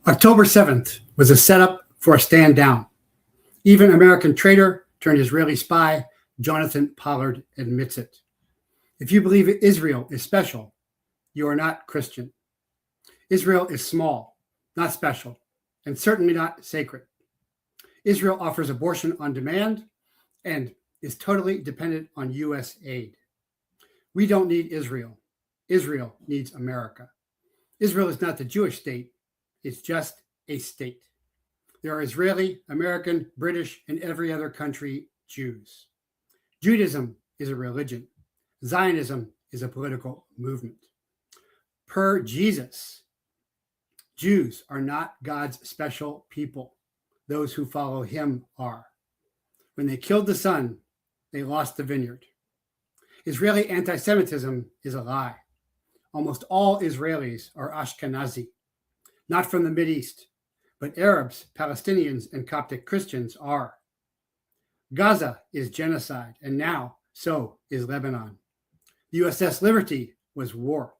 October 7th was a setup for a stand down. Even American traitor turned Israeli spy Jonathan Pollard admits it. If you believe Israel is special, you are not Christian. Israel is small, not special, and certainly not sacred. Israel offers abortion on demand and is totally dependent on U.S. aid. We don't need Israel. Israel needs America. Israel is not the Jewish state. It's just a state. There are Israeli, American, British, and every other country Jews. Judaism is a religion. Zionism is a political movement. Per Jesus, Jews are not God's special people. Those who follow him are. When they killed the son, they lost the vineyard. Israeli anti-Semitism is a lie. Almost all Israelis are Ashkenazi, not from the Mideast, but Arabs, Palestinians, and Coptic Christians are. Gaza is genocide, and now so is Lebanon. The USS Liberty was war.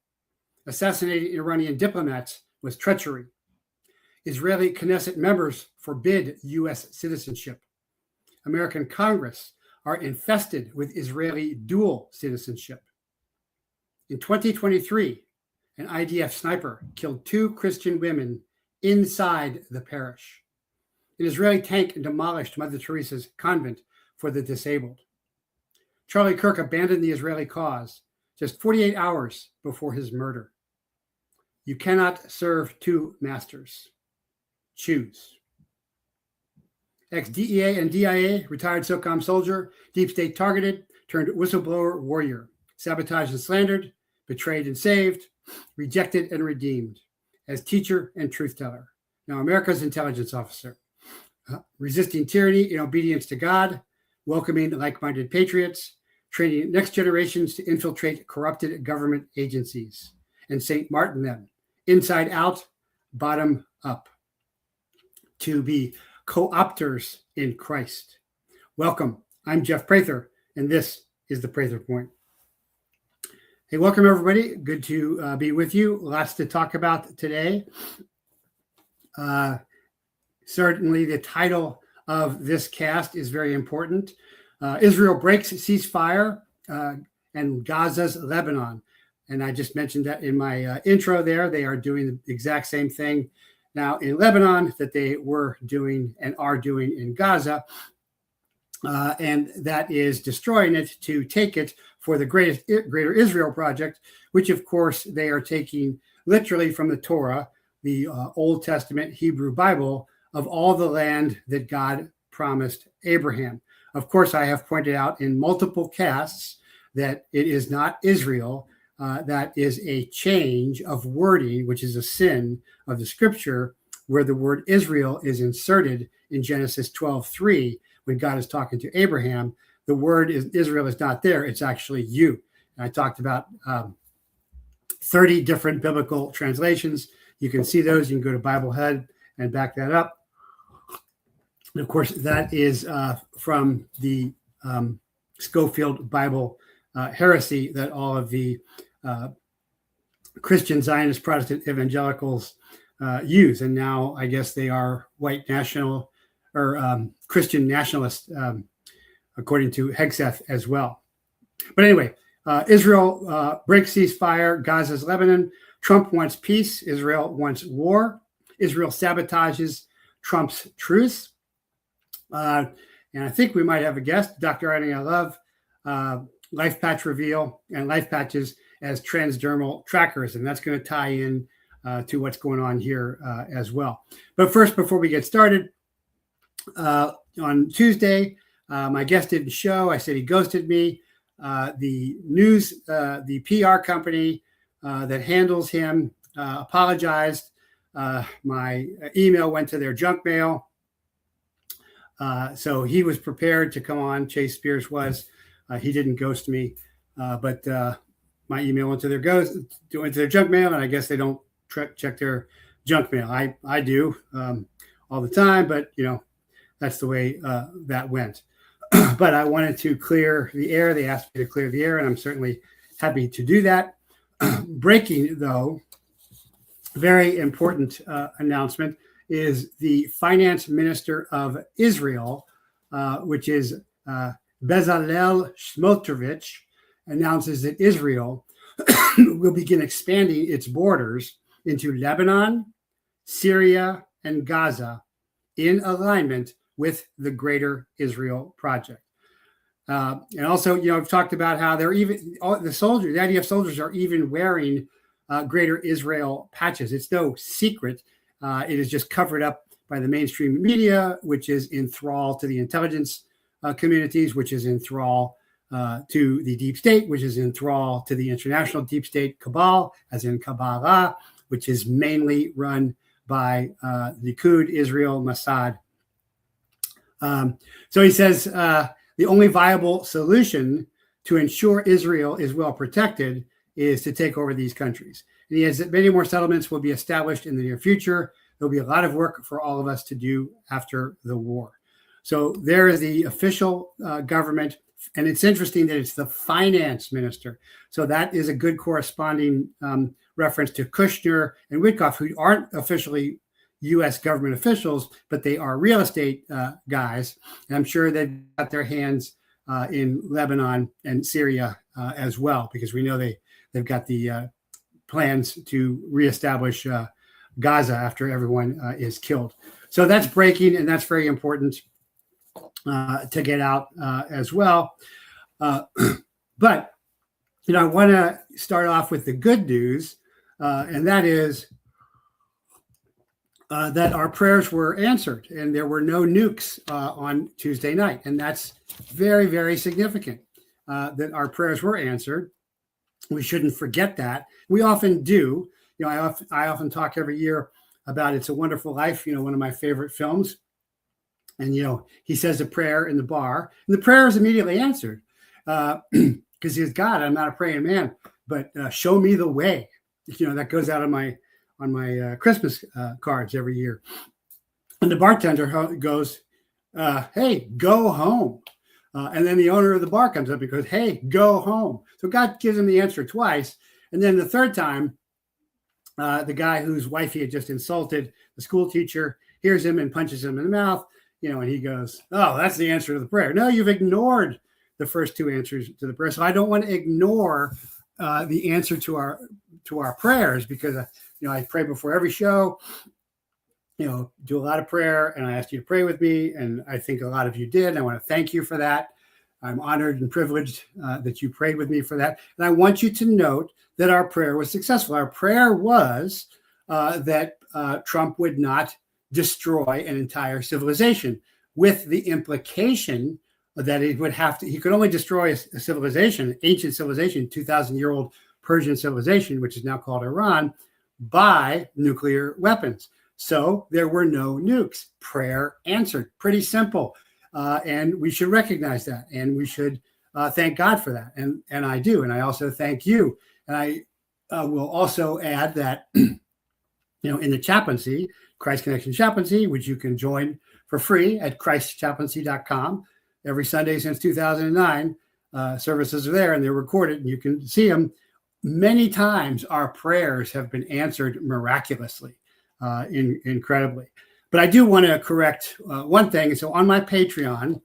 Assassinating Iranian diplomats was treachery. Israeli Knesset members forbid U.S. citizenship. American Congress are infested with Israeli dual citizenship. In 2023, an IDF sniper killed 2 Christian women inside the parish. An Israeli tank demolished Mother Teresa's convent for the disabled. Charlie Kirk abandoned the Israeli cause just 48 hours before his murder. You cannot serve 2 masters. Choose. Ex-DEA and DIA, retired SOCOM soldier, deep state targeted, turned whistleblower warrior, sabotaged and slandered, betrayed and saved, rejected and redeemed, as teacher and truth teller. Now America's intelligence officer, resisting tyranny in obedience to God, welcoming like-minded patriots, training next generations to infiltrate corrupted government agencies, and St. Martin them, inside out, bottom up, to be co-opters in Christ. Welcome. I'm Jeff Prather, and this is the Prather Point. Hey, welcome everybody. Good to be with you. Lots to talk about today. Certainly the title of this cast is very important. Israel breaks ceasefire and Gazas Lebanon. And I just mentioned that in my intro there. They are doing the exact same thing now in Lebanon that they were doing and are doing in Gaza. And that is destroying it to take it for the Greater Israel Project, which, of course, they are taking literally from the Torah, the Old Testament Hebrew Bible, of all the land that God promised Abraham. Of course, I have pointed out in multiple casts that it is not Israel. That is a change of wording, which is a sin of the scripture, where the word Israel is inserted in Genesis 12:3 when God is talking to Abraham. The word Israel is not there. It's actually you. And I talked about 30 different biblical translations. You can see those. You can go to Biblehead and back that up. And of course, that is from the Schofield Bible heresy that all of the Christian Zionist Protestant evangelicals use. And now I guess they are white national or Christian nationalists, according to Hegseth as well. But anyway, Israel breaks ceasefire, Gaza's Lebanon. Trump wants peace. Israel wants war. Israel sabotages Trump's truce. And I think we might have a guest, Dr. ARIYANA Love, Life Patch Reveal and Life Patches as transdermal trackers. And that's going to tie in to what's going on here as well. But first, before we get started, on Tuesday, my guest didn't show. I said he ghosted me. The PR company that handles him apologized. My email went to their junk mail. So he was prepared to come on. Chase Spears was. He didn't ghost me, but my email went to their junk mail, and I guess they don't check their junk mail. I do all the time, but that's the way that went. But I wanted to clear the air. They asked me to clear the air, and I'm certainly happy to do that. Breaking, though, very important announcement is the finance minister of Israel, which is Bezalel Smotrich, announces that Israel will begin expanding its borders into Lebanon, Syria, and Gaza in alignment with the Greater Israel Project. And also, I've talked about how they're even the IDF soldiers are even wearing Greater Israel patches. It's no secret. It is just covered up by the mainstream media, which is in thrall to the intelligence communities, which is in thrall to the deep state, which is in thrall to the international deep state cabal, as in Kabbalah, which is mainly run by Likud, Israel, Mossad. So he says the only viable solution to ensure Israel is well protected is to take over these countries. And he has that many more settlements will be established in the near future. There'll be a lot of work for all of us to do after the war. So there is the official government. And it's interesting that it's the finance minister. So that is a good corresponding reference to Kushner and Witkoff, who aren't officially U.S. government officials, but they are real estate guys. And I'm sure they've got their hands in Lebanon and Syria as well, because we know they've got the plans to reestablish Gaza after everyone is killed. So that's breaking, and that's very important to get out as well. But, I want to start off with the good news, and that is that our prayers were answered and there were no nukes on Tuesday night. And that's very, very significant that our prayers were answered. We shouldn't forget that. We often do. I often talk every year about It's a Wonderful Life, one of my favorite films. And, he says a prayer in the bar, and the prayer is immediately answered because he says, God, I'm not a praying man, but show me the way. That goes out on my Christmas cards every year. And the bartender goes, hey, go home. And then the owner of the bar comes up and goes, hey, go home. So God gives him the answer twice. And then the third time, the guy whose wife he had just insulted, the school teacher, hears him and punches him in the mouth. And he goes, oh, that's the answer to the prayer. No, you've ignored the first two answers to the prayer. So I don't want to ignore the answer to our prayers, because I pray before every show, do a lot of prayer, and I asked you to pray with me, and I think a lot of you did. And I want to thank you for that. I'm honored and privileged that you prayed with me for that. And I want you to note that our prayer was successful. Our prayer was that Trump would not destroy an entire civilization, with the implication that he could only destroy a civilization, ancient civilization, 2,000-year-old Persian civilization, which is now called Iran, by nuclear weapons. So there were no nukes. Prayer answered. Pretty simple. And we should recognize that. And we should thank God for that. And I do. And I also thank you. And I will also add that, in the chaplaincy, Christ Connection Chaplaincy, which you can join for free at christchaplaincy.com. Every Sunday since 2009, services are there and they're recorded and you can see them. Many times our prayers have been answered miraculously, incredibly. But I do want to correct one thing. So on my Patreon,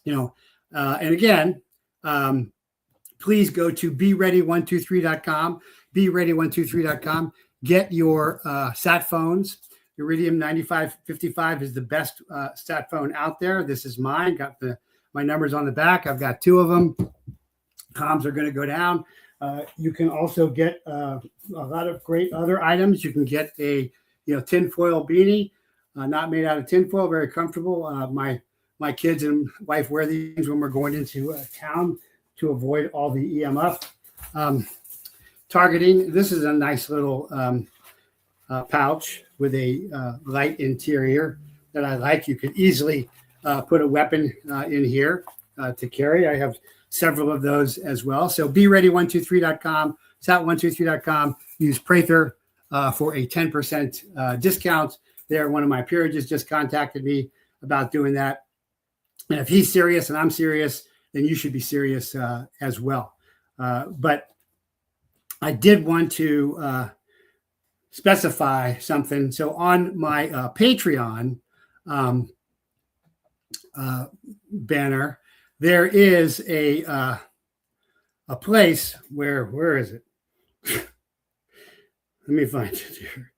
and again, please go to beready123.com, beready123.com. Get your sat phones. Iridium 9555 is the best sat phone out there. This is mine. Got my numbers on the back. I've got two of them. Comms are going to go down. You can also get a lot of great other items. You can get a tinfoil beanie, not made out of tinfoil, very comfortable. My kids and wife wear these when we're going into town to avoid all the EMF targeting. This is a nice little pouch with a light interior that I like. You could easily put a weapon in here to carry. I have several of those as well. So beready123.com, sat123.com. Use Prather for a 10% discount there. One of my peerages just contacted me about doing that. And if he's serious and I'm serious, then you should be serious as well. But I did want to specify something. So on my Patreon banner, there is a place where is it? Let me find it here.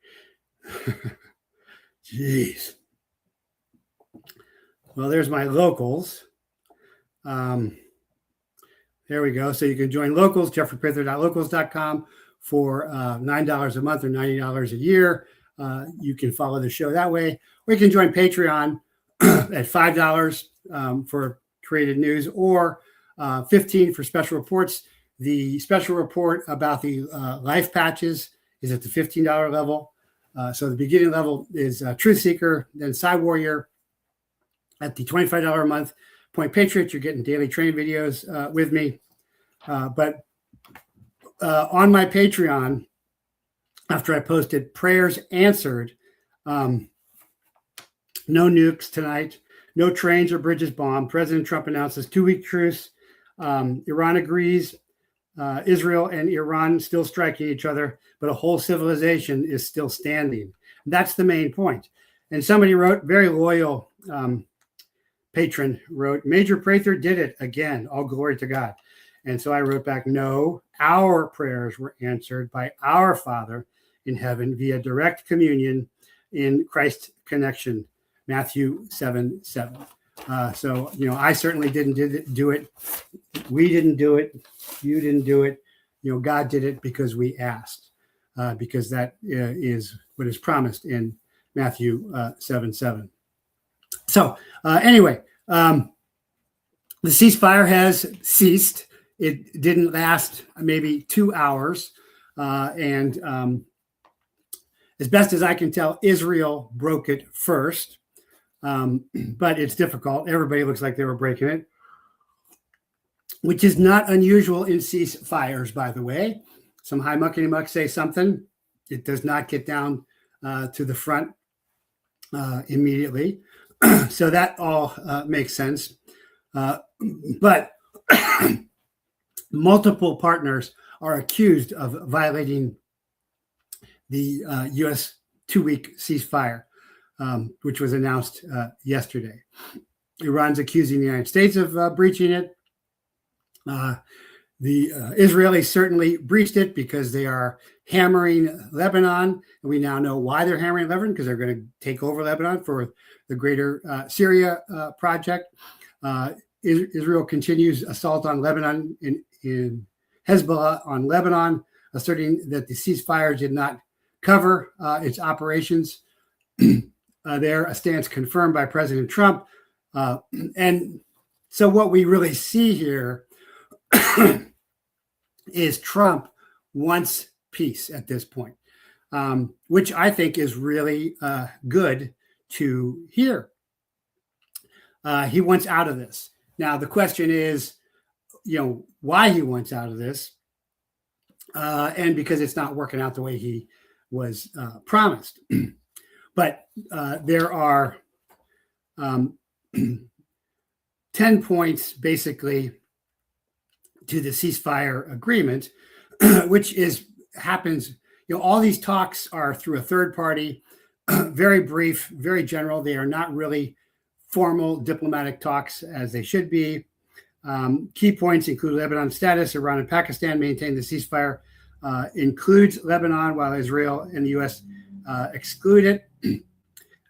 Jeez. Well, there's my locals. There we go. So you can join locals, jeffreyprither.locals.com for $9 a month or $90 a year. You can follow the show that way. Or you can join Patreon at $5 for created news, or $15 for special reports. The special report about the life patches is at the $15 level. So the beginning level is Truth Seeker, then Side Warrior. At the $25 a month Point Patriot, you're getting daily training videos with me. But on my Patreon, after I posted prayers answered, no nukes tonight, no trains or bridges bombed. President Trump announces 2-week truce. Iran agrees. Israel and Iran still striking each other, but a whole civilization is still standing. That's the main point. And somebody wrote, very loyal patron wrote, Major Prather did it again. All glory to God. And so I wrote back, no, our prayers were answered by our Father in heaven via direct communion in Christ connection, Matthew 7:7. So, I certainly didn't do it. We didn't do it. You didn't do it. God did it because we asked, because that is what is promised in Matthew 7:7. So anyway, the ceasefire has ceased. It didn't last maybe 2 hours. And as best as I can tell, Israel broke it first. But it's difficult. Everybody looks like they were breaking it, which is not unusual in ceasefires, by the way. Some high muckety muck say something. It does not get down to the front immediately. So that all makes sense. But multiple partners are accused of violating the U.S. 2-week ceasefire, which was announced yesterday. Iran's accusing the United States of breaching it. The Israelis certainly breached it because they are hammering Lebanon. And we now know why they're hammering Lebanon, because they're going to take over Lebanon for the greater Syria project. Israel continues assault on Lebanon in Hezbollah on Lebanon, asserting that the ceasefire did not cover its operations. There, a stance confirmed by President Trump. And so what we really see here is Trump wants peace at this point, which I think is really good to hear. He wants out of this. Now, the question is, why he wants out of this, and because it's not working out the way he was promised. But there are 10 points, basically, to the ceasefire agreement, which happens. All these talks are through a third party, very brief, very general. They are not really formal diplomatic talks as they should be. Key points include Lebanon status. Iran and Pakistan maintain the ceasefire includes Lebanon, while Israel and the U.S. Exclude it.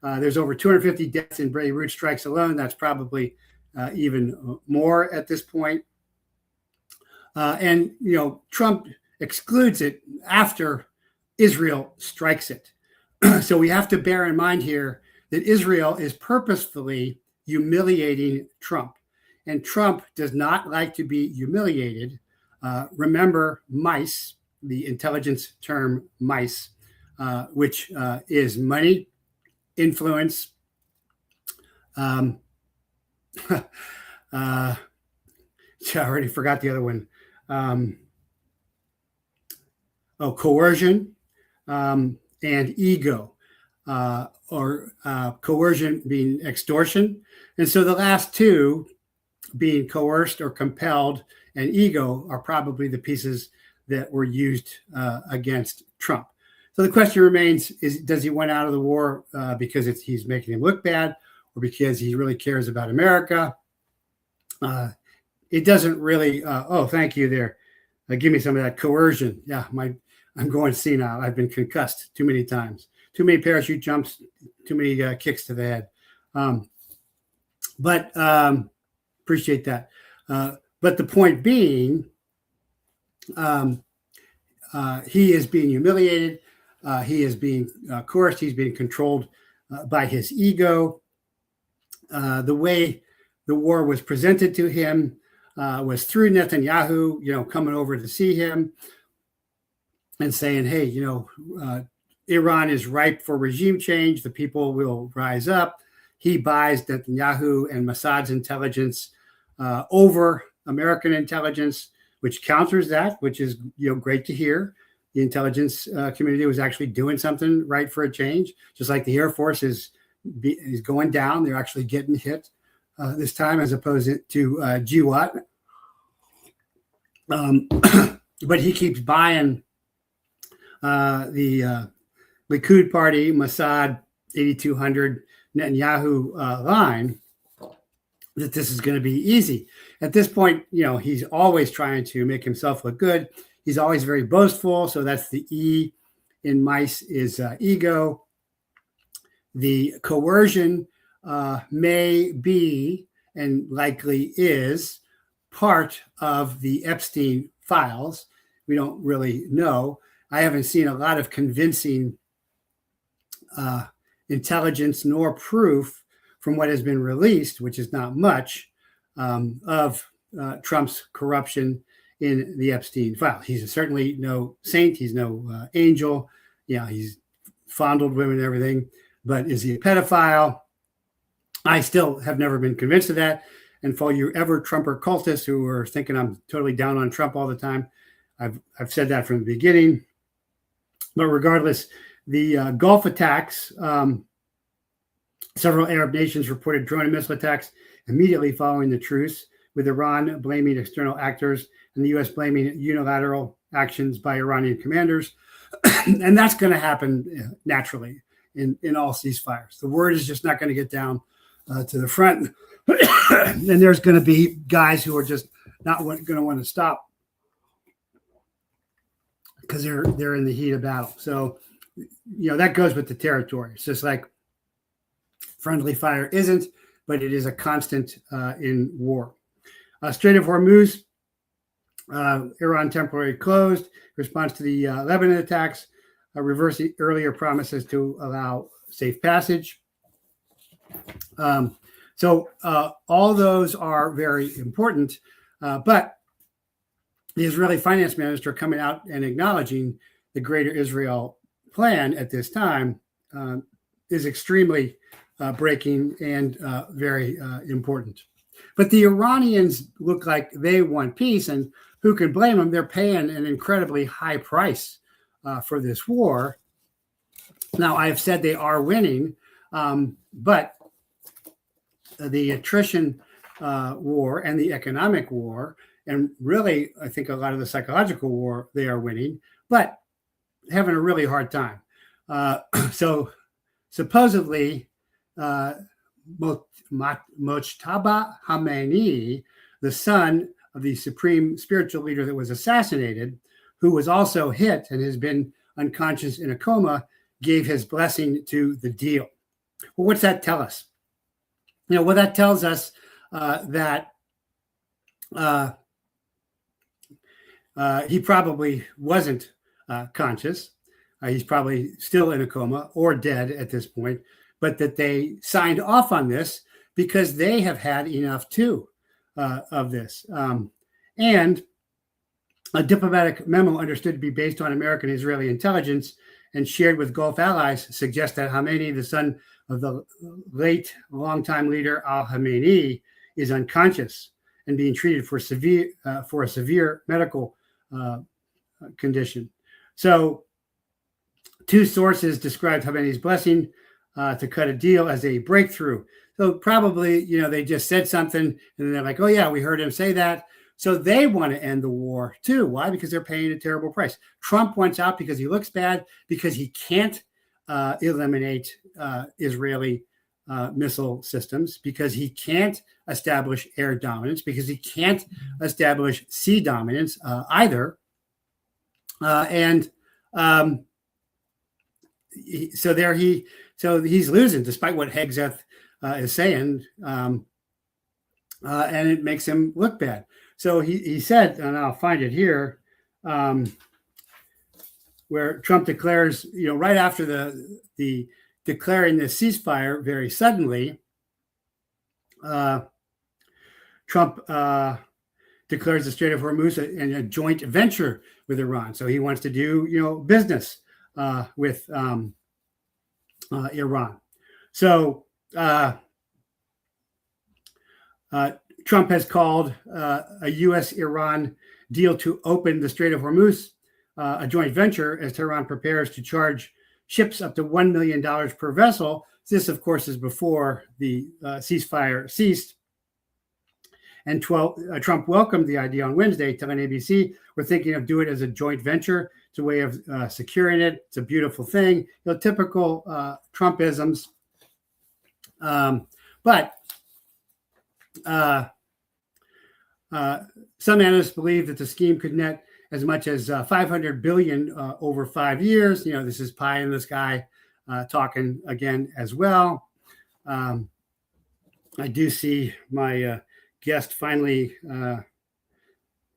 There's over 250 deaths in Beirut strikes alone. That's probably even more at this point. And Trump excludes it after Israel strikes it. So we have to bear in mind here that Israel is purposefully humiliating Trump. And Trump does not like to be humiliated. Remember MICE, the intelligence term MICE, which is money, influence, I already forgot the other one. Coercion and ego, or coercion being extortion. And so the last two, being coerced or compelled, and ego, are probably the pieces that were used against Trump. So the question remains: does he want out of the war because he's making him look bad, or because he really cares about America? It doesn't really. Oh, thank you there. Give me some of that coercion. Yeah, I'm going senile. I've been concussed too many times. Too many parachute jumps. Too many kicks to the head. But appreciate that. But the point being, he is being humiliated. He is being coerced. He's being controlled by his ego. The way the war was presented to him was through Netanyahu, coming over to see him and saying, hey, Iran is ripe for regime change. The people will rise up. He buys Netanyahu and Mossad's intelligence over American intelligence, which counters that, which is great to hear. The intelligence community was actually doing something right for a change, just like the Air Force is going down. They're actually getting hit this time, as opposed to GWAT. But he keeps buying the Likud party, Mossad 8200 Netanyahu line, that this is going to be easy. At this point, he's always trying to make himself look good. He's always very boastful. So that's the E in mice is ego. The coercion may be and likely is part of the Epstein files. We don't really know. I haven't seen a lot of convincing intelligence nor proof from what has been released, which is not much, of Trump's corruption in the Epstein file. He's certainly no saint. He's no angel. He's fondled women and everything. But is he a pedophile? I still have never been convinced of that. And for you ever Trumper cultists who are thinking I'm totally down on Trump all the time, I've said that from the beginning. But regardless, the Gulf attacks, several Arab nations reported drone and missile attacks immediately following the truce, with Iran blaming external actors and the U.S. blaming unilateral actions by Iranian commanders. And that's going to happen naturally in all ceasefires. The word is just not going to get down to the front. And there's going to be guys who are just not going to want to stop because they're in the heat of battle. So, that goes with the territory. It's just like friendly fire isn't, but it is a constant in war. Strait of Hormuz, Iran temporarily closed in response to the Lebanon attacks, reversing earlier promises to allow safe passage. So all those are very important, but the Israeli finance minister coming out and acknowledging the Greater Israel plan at this time is extremely breaking and very important. But the Iranians look like they want peace, and who can blame them? They're paying an incredibly high price for this war. Now, I've said they are winning, but the attrition war and the economic war, and really, I think a lot of the psychological war, they are winning, but having a really hard time. So supposedly, Mojtaba Khamenei, the son of the supreme spiritual leader that was assassinated, who was also hit and has been unconscious in a coma, gave his blessing to the deal. Well, what's that tell us? Well, that tells us that he probably wasn't conscious. He's probably still in a coma or dead at this point, but that they signed off on this because they have had enough too of this. And a diplomatic memo understood to be based on American Israeli intelligence and shared with Gulf allies suggests that Khamenei, the son of the late longtime leader al-Khamenei, is unconscious and being treated for a severe medical condition. So two sources described Khamenei's blessing to cut a deal as a breakthrough. So probably, they just said something and they're like, oh yeah, we heard him say that. So they want to end the war too. Why? Because they're paying a terrible price. Trump wants out because he looks bad, because he can't eliminate Israeli missile systems, because he can't establish air dominance, because he can't establish sea dominance either. So he's losing, despite what Hegseth is saying, and it makes him look bad. So he said, and I'll find it here, where Trump declares, right after the declaring the ceasefire very suddenly, Trump declares the Strait of Hormuz a joint venture with Iran. So he wants to do, business with Iran. So Trump has called a U.S.-Iran deal to open the Strait of Hormuz a joint venture, as Tehran prepares to charge ships up to $1 million per vessel. This, of course, is before the ceasefire ceased. And Trump welcomed the idea on Wednesday, telling ABC, "We're thinking of doing it as a joint venture. It's a way of securing it. It's a beautiful thing." Typical Trumpisms. But some analysts believe that the scheme could net as much as $500 billion over 5 years. This is pie in the sky talking again as well. I do see my guest finally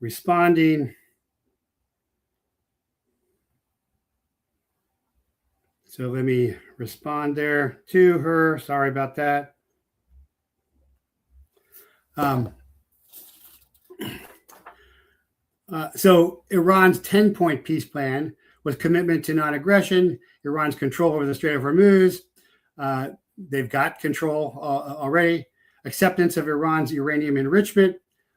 responding. So let me respond there to her. Sorry about that. So Iran's 10-point peace plan was commitment to non-aggression, Iran's control over the Strait of Hormuz. They've got control already. Acceptance of Iran's uranium enrichment,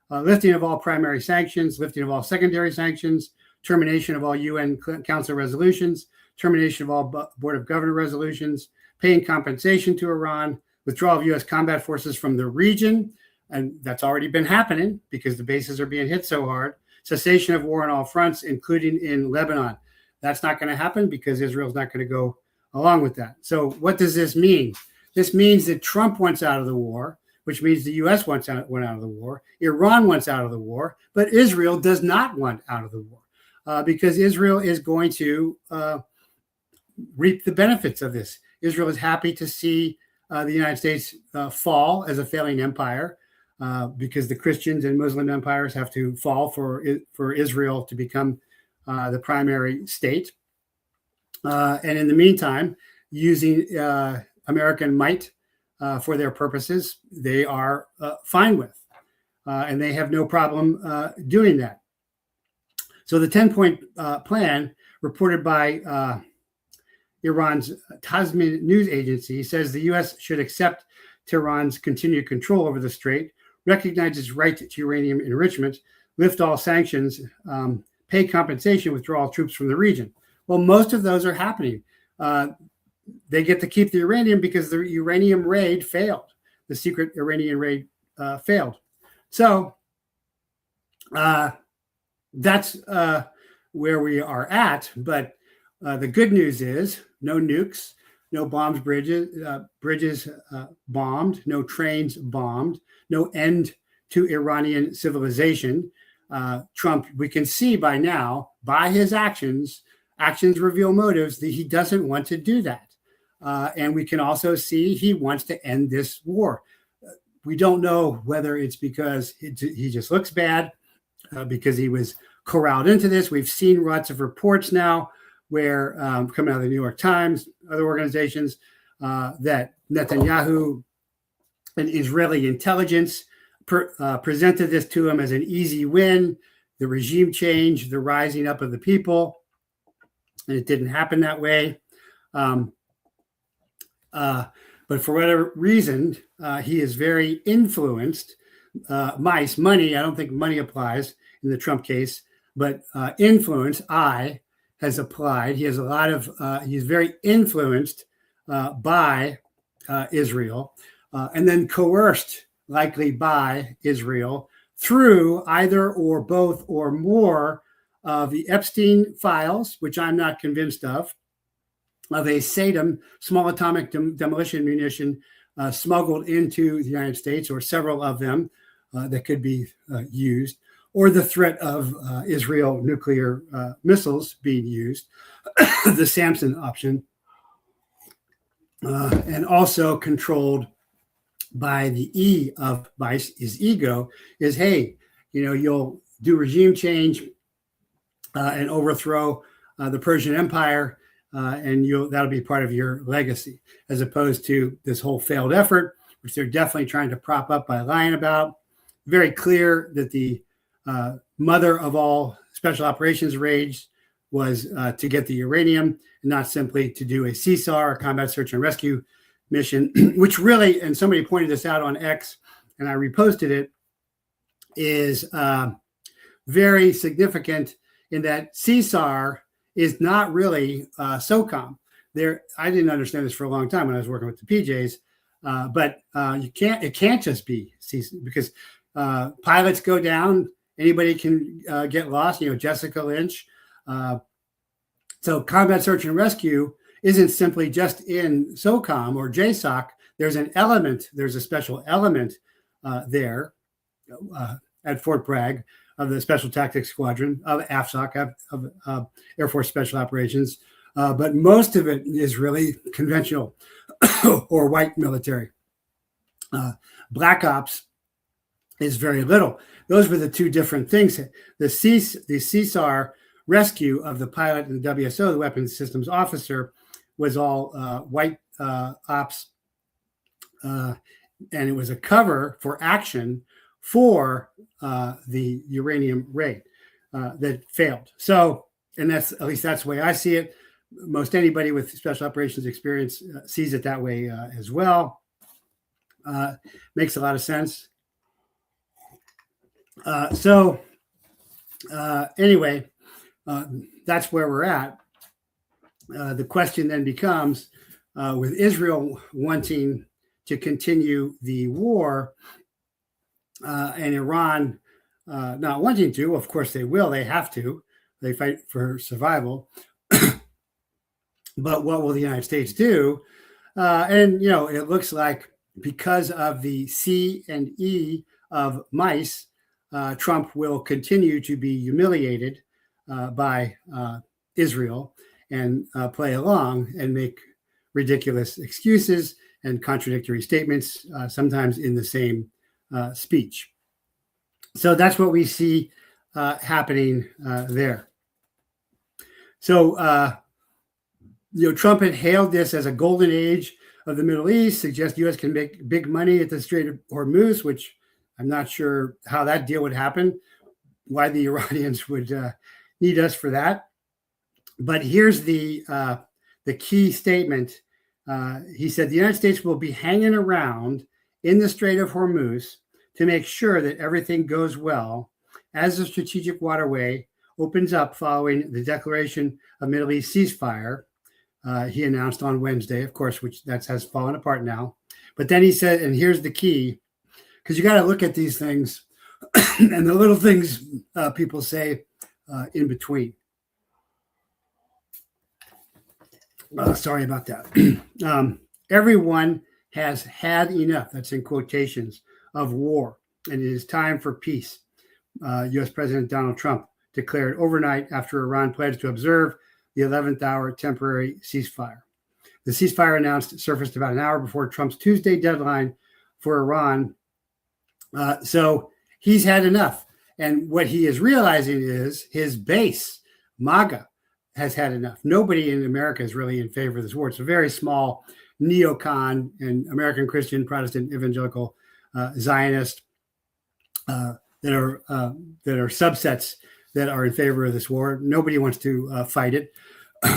lifting of all primary sanctions, lifting of all secondary sanctions, termination of all UN Council resolutions, termination of all Board of Governors resolutions, paying compensation to Iran, withdrawal of U.S. combat forces from the region, and that's already been happening because the bases are being hit so hard, cessation of war on all fronts, including in Lebanon. That's not going to happen because Israel's not going to go along with that. So what does this mean? This means that Trump wants out of the war, which means the U.S. went out of the war. Iran wants out of the war, but Israel does not want out of the war because Israel is going to reap the benefits of this. Israel is happy to see the United States fall as a failing empire because the Christians and Muslim empires have to fall for Israel to become the primary state. And in the meantime, using American might for their purposes, they are fine with. And they have no problem doing that. So the 10-point plan reported by Iran's Tasmin news agency says the U.S. should accept Tehran's continued control over the strait, recognize its right to uranium enrichment, lift all sanctions, pay compensation, withdraw all troops from the region. Well, most of those are happening. They get to keep the uranium because the uranium raid failed. The secret Iranian raid failed. So that's where we are at. But the good news is no nukes, no bombs, bridges bombed, no trains bombed, no end to Iranian civilization. Trump, we can see by now, by his actions reveal motives, that he doesn't want to do that. And we can also see he wants to end this war. We don't know whether it's because he just looks bad, because he was corralled into this. We've seen lots of reports now where, coming out of the New York Times, other organizations, that Netanyahu and Israeli intelligence presented this to him as an easy win, the regime change, the rising up of the people. And it didn't happen that way. But for whatever reason, he is very influenced. Money, I don't think money applies in the Trump case, but influence, has applied. He has a lot of, he's very influenced by Israel and then coerced, likely by Israel, through either or both or more of the Epstein files, which I'm not convinced of a SATM, small atomic demolition munition, smuggled into the United States, or several of them that could be used, or the threat of Israel nuclear missiles being used, the Samson option, and also controlled by the E of vice is ego, is, hey, you'll do regime change and overthrow the Persian Empire, and that'll be part of your legacy, as opposed to this whole failed effort, which they're definitely trying to prop up by lying about. Very clear that the mother of all special operations raids was to get the uranium, and not simply to do a CSAR, a combat search and rescue mission, which really, and somebody pointed this out on X, and I reposted it, is very significant in that CSAR is not really SOCOM. I didn't understand this for a long time when I was working with the PJs, but it can't just be CSAR, because pilots go down, anybody can get lost, Jessica Lynch. So combat search and rescue isn't simply just in SOCOM or JSOC. There's a special element there at Fort Bragg of the Special Tactics Squadron, of AFSOC, of Air Force Special Operations. But most of it is really conventional or white military. Black Ops is very little. Those were the two different things. The CSAR rescue of the pilot and the WSO, the Weapons Systems Officer, was all white ops, and it was a cover for action for the uranium raid that failed. So, and at least that's the way I see it. Most anybody with special operations experience sees it that way as well. Makes a lot of sense. Anyway, that's where we're at. The question then becomes, with Israel wanting to continue the war and Iran not wanting to, of course they will, they have to, they fight for survival. But what will the United States do? And, it looks like because of the C and E of mice, Trump will continue to be humiliated by Israel and play along and make ridiculous excuses and contradictory statements, sometimes in the same speech. So that's what we see happening there. So, Trump had hailed this as a golden age of the Middle East, suggests U.S. can make big money at the Strait of Hormuz, which I'm not sure how that deal would happen, why the Iranians would need us for that. But here's the key statement. He said, the United States will be hanging around in the Strait of Hormuz to make sure that everything goes well as the strategic waterway opens up following the declaration of Middle East ceasefire. He announced on Wednesday, of course, which has fallen apart now. But then he said, and here's the key, because you got to look at these things and the little things people say in between. Sorry about that. Everyone has had enough, that's in quotations, of war, and it is time for peace. U.S. President Donald Trump declared overnight after Iran pledged to observe the 11th hour temporary ceasefire. The ceasefire announced surfaced about an hour before Trump's Tuesday deadline for Iran. So he's had enough. And what he is realizing is his base, MAGA, has had enough. Nobody in America is really in favor of this war. It's a very small neocon and American Christian, Protestant, evangelical, Zionist that are subsets that are in favor of this war. Nobody wants to fight it.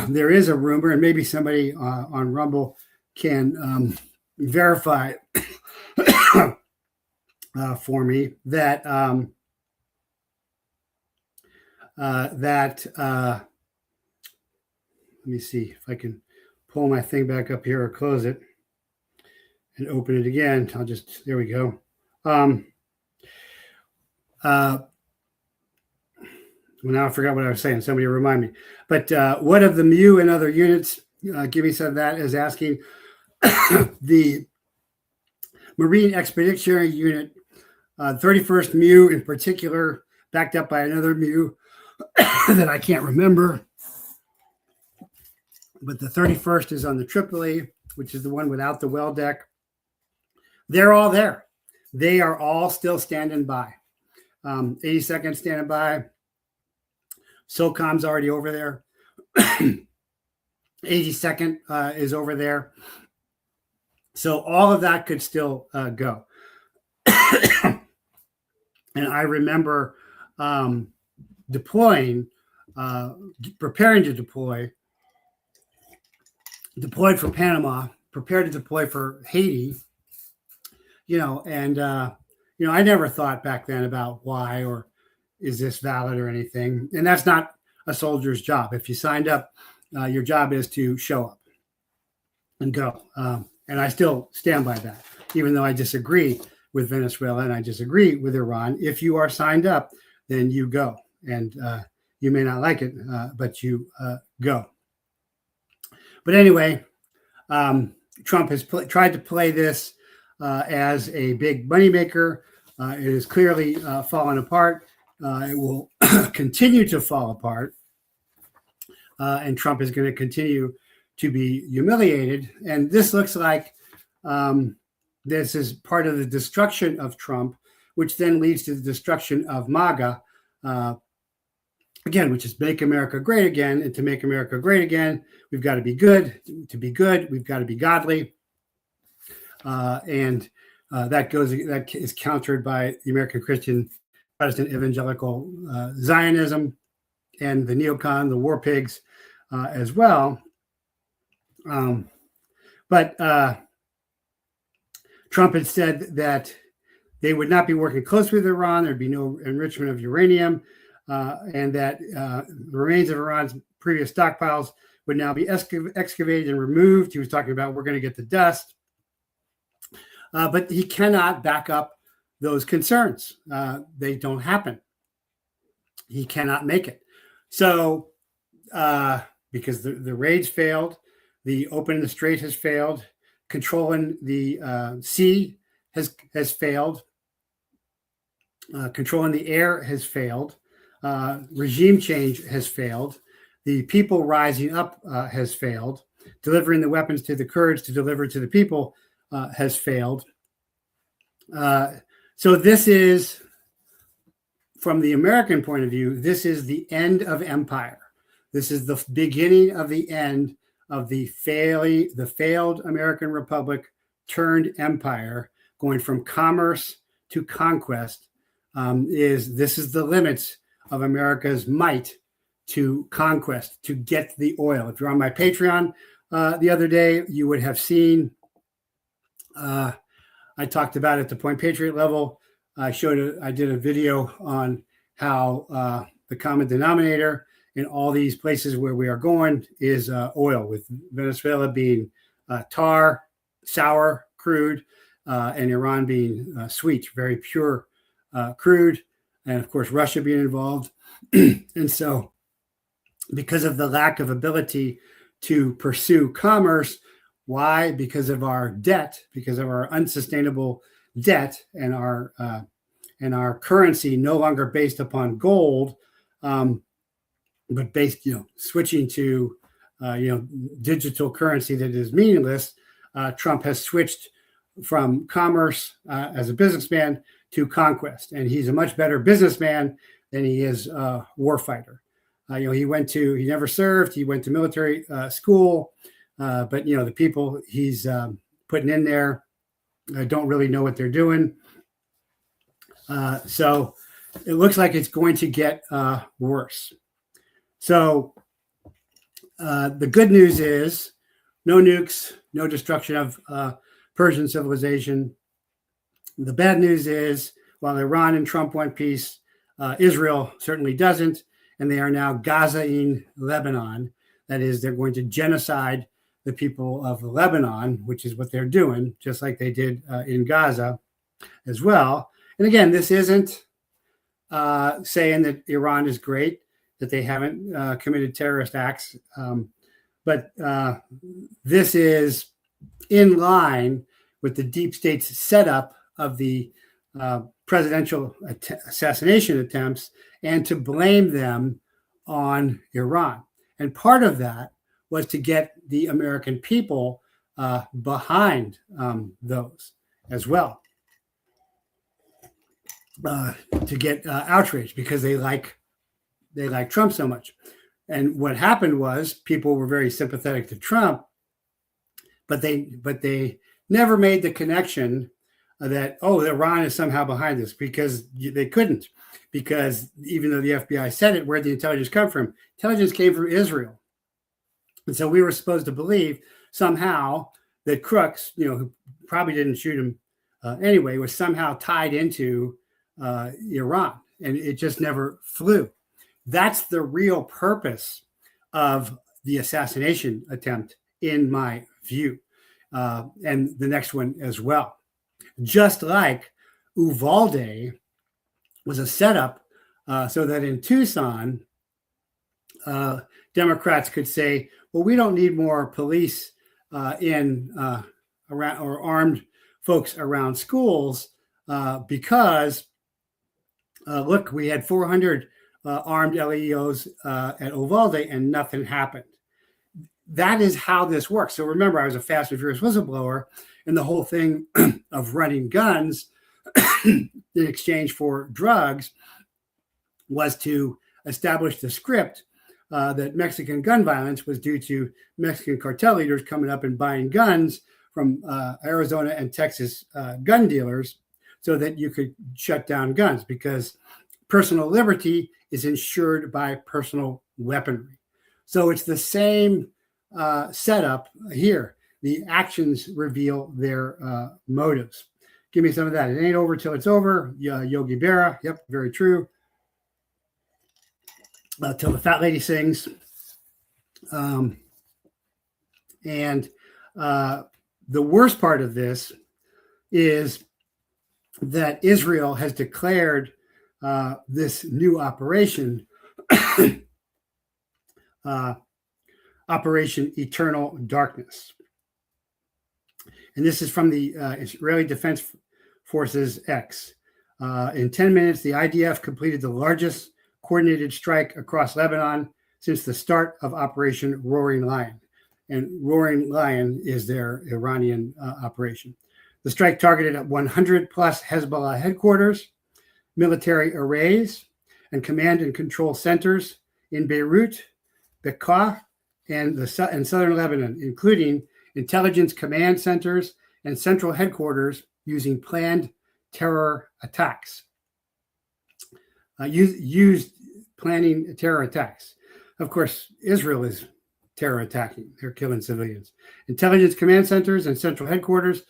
There is a rumor, and maybe somebody on Rumble can verify for me that let me see if I can pull my thing back up here or close it and open it again. There we go. now I forgot what I was saying. Somebody remind me. But what of the MU and other units? Give me some of that is asking the Marine Expeditionary Unit, 31st MU in particular, backed up by another MU that I can't remember. But the 31st is on the Tripoli, which is the one without the well deck. They're all there. They are all still standing by. 82nd standing by. SOCOM's already over there. 82nd is over there. So all of that could still go. And I remember deploying, preparing to deploy, deployed for Panama, prepared to deploy for Haiti, and, I never thought back then about why or is this valid or anything. And that's not a soldier's job. If you signed up, your job is to show up and go. And I still stand by that, even though I disagree with Venezuela and I disagree with Iran. If you are signed up, then you go. And you may not like it, but you go. But anyway, Trump has tried to play this as a big moneymaker. It is clearly fallen apart. It will continue to fall apart. And Trump is going to continue to be humiliated. And this looks like this is part of the destruction of Trump, which then leads to the destruction of MAGA, again, which is make America great again. And to make America great again, we've got to be good. To be good, we've got to be godly. And that is countered by the American Christian Protestant evangelical Zionism and the neocon, the war pigs as well. But Trump had said that they would not be working closely with Iran. There'd be no enrichment of uranium, and that the remains of Iran's previous stockpiles would now be excavated and removed. He was talking about we're going to get the dust. But he cannot back up those concerns. They don't happen. He cannot make it. So, because the raids failed, the opening the strait has failed, controlling the sea has failed, controlling the air has failed, regime change has failed, the people rising up has failed, delivering the weapons to the Kurds to deliver to the people has failed. So this is, from the American point of view, this is the end of empire. This is the beginning of the end of the failed American Republic turned empire, going from commerce to conquest. This is the limits of America's might to conquest, to get the oil. If you're on my Patreon the other day, you would have seen I talked about at the Point Patriot level. I did a video on how the common denominator in all these places where we are going is oil, with Venezuela being tar, sour crude, and Iran being sweet, very pure crude, and of course Russia being involved. And so because of the lack of ability to pursue commerce, why? Because of our debt, because of our unsustainable debt, and our currency no longer based upon gold, but based, switching to, digital currency that is meaningless. Trump has switched from commerce as a businessman to conquest, and he's a much better businessman than he is a warfighter. He never served. He went to military school. But, the people he's putting in there don't really know what they're doing. So it looks like it's going to get worse. So the good news is no nukes, no destruction of Persian civilization. The bad news is while Iran and Trump want peace, Israel certainly doesn't. And they are now Gaza-ing Lebanon. That is, they're going to genocide the people of Lebanon, which is what they're doing, just like they did in Gaza as well. And again, this isn't saying that Iran is great, that they haven't committed terrorist acts. But this is in line with the deep state's setup of the presidential assassination attempts, and to blame them on Iran. And part of that was to get the American people behind those as well, to get outraged because they like Trump so much. And what happened was people were very sympathetic to Trump, but they never made the connection that, oh, Iran is somehow behind this, because they couldn't, because even though the FBI said it, where'd the intelligence come from? Intelligence came from Israel. And so we were supposed to believe somehow that Crooks, who probably didn't shoot him anyway, was somehow tied into Iran, and it just never flew. That's the real purpose of the assassination attempt, in my view, and the next one as well. Just like Uvalde was a setup so that in Tucson, Democrats could say, well, we don't need more police around, or armed folks around schools, because look, we had 400 armed LEOs at Uvalde and nothing happened. That is how this works. So remember, I was a Fast and Furious whistleblower, and the whole thing of running guns in exchange for drugs was to establish the script that Mexican gun violence was due to Mexican cartel leaders coming up and buying guns from Arizona and Texas gun dealers, so that you could shut down guns, because personal liberty is ensured by personal weaponry. So it's the same setup here. The actions reveal their motives. Give me some of that. It ain't over till it's over. Yogi Berra. Yep, very true. Till the fat lady sings. And the worst part of this is that Israel has declared this new operation Operation Eternal Darkness. And this is from the Israeli Defense Forces X. In 10 minutes, the IDF completed the largest coordinated strike across Lebanon since the start of Operation Roaring Lion. And Roaring Lion is their Iranian operation. The strike targeted at 100 plus Hezbollah headquarters, military arrays, and command and control centers in Beirut, Bekaa, and southern Lebanon, including intelligence command centers and central headquarters, using planned terror attacks. Used planning terror attacks. Of course, Israel is terror attacking. They're killing civilians. Intelligence command centers and central headquarters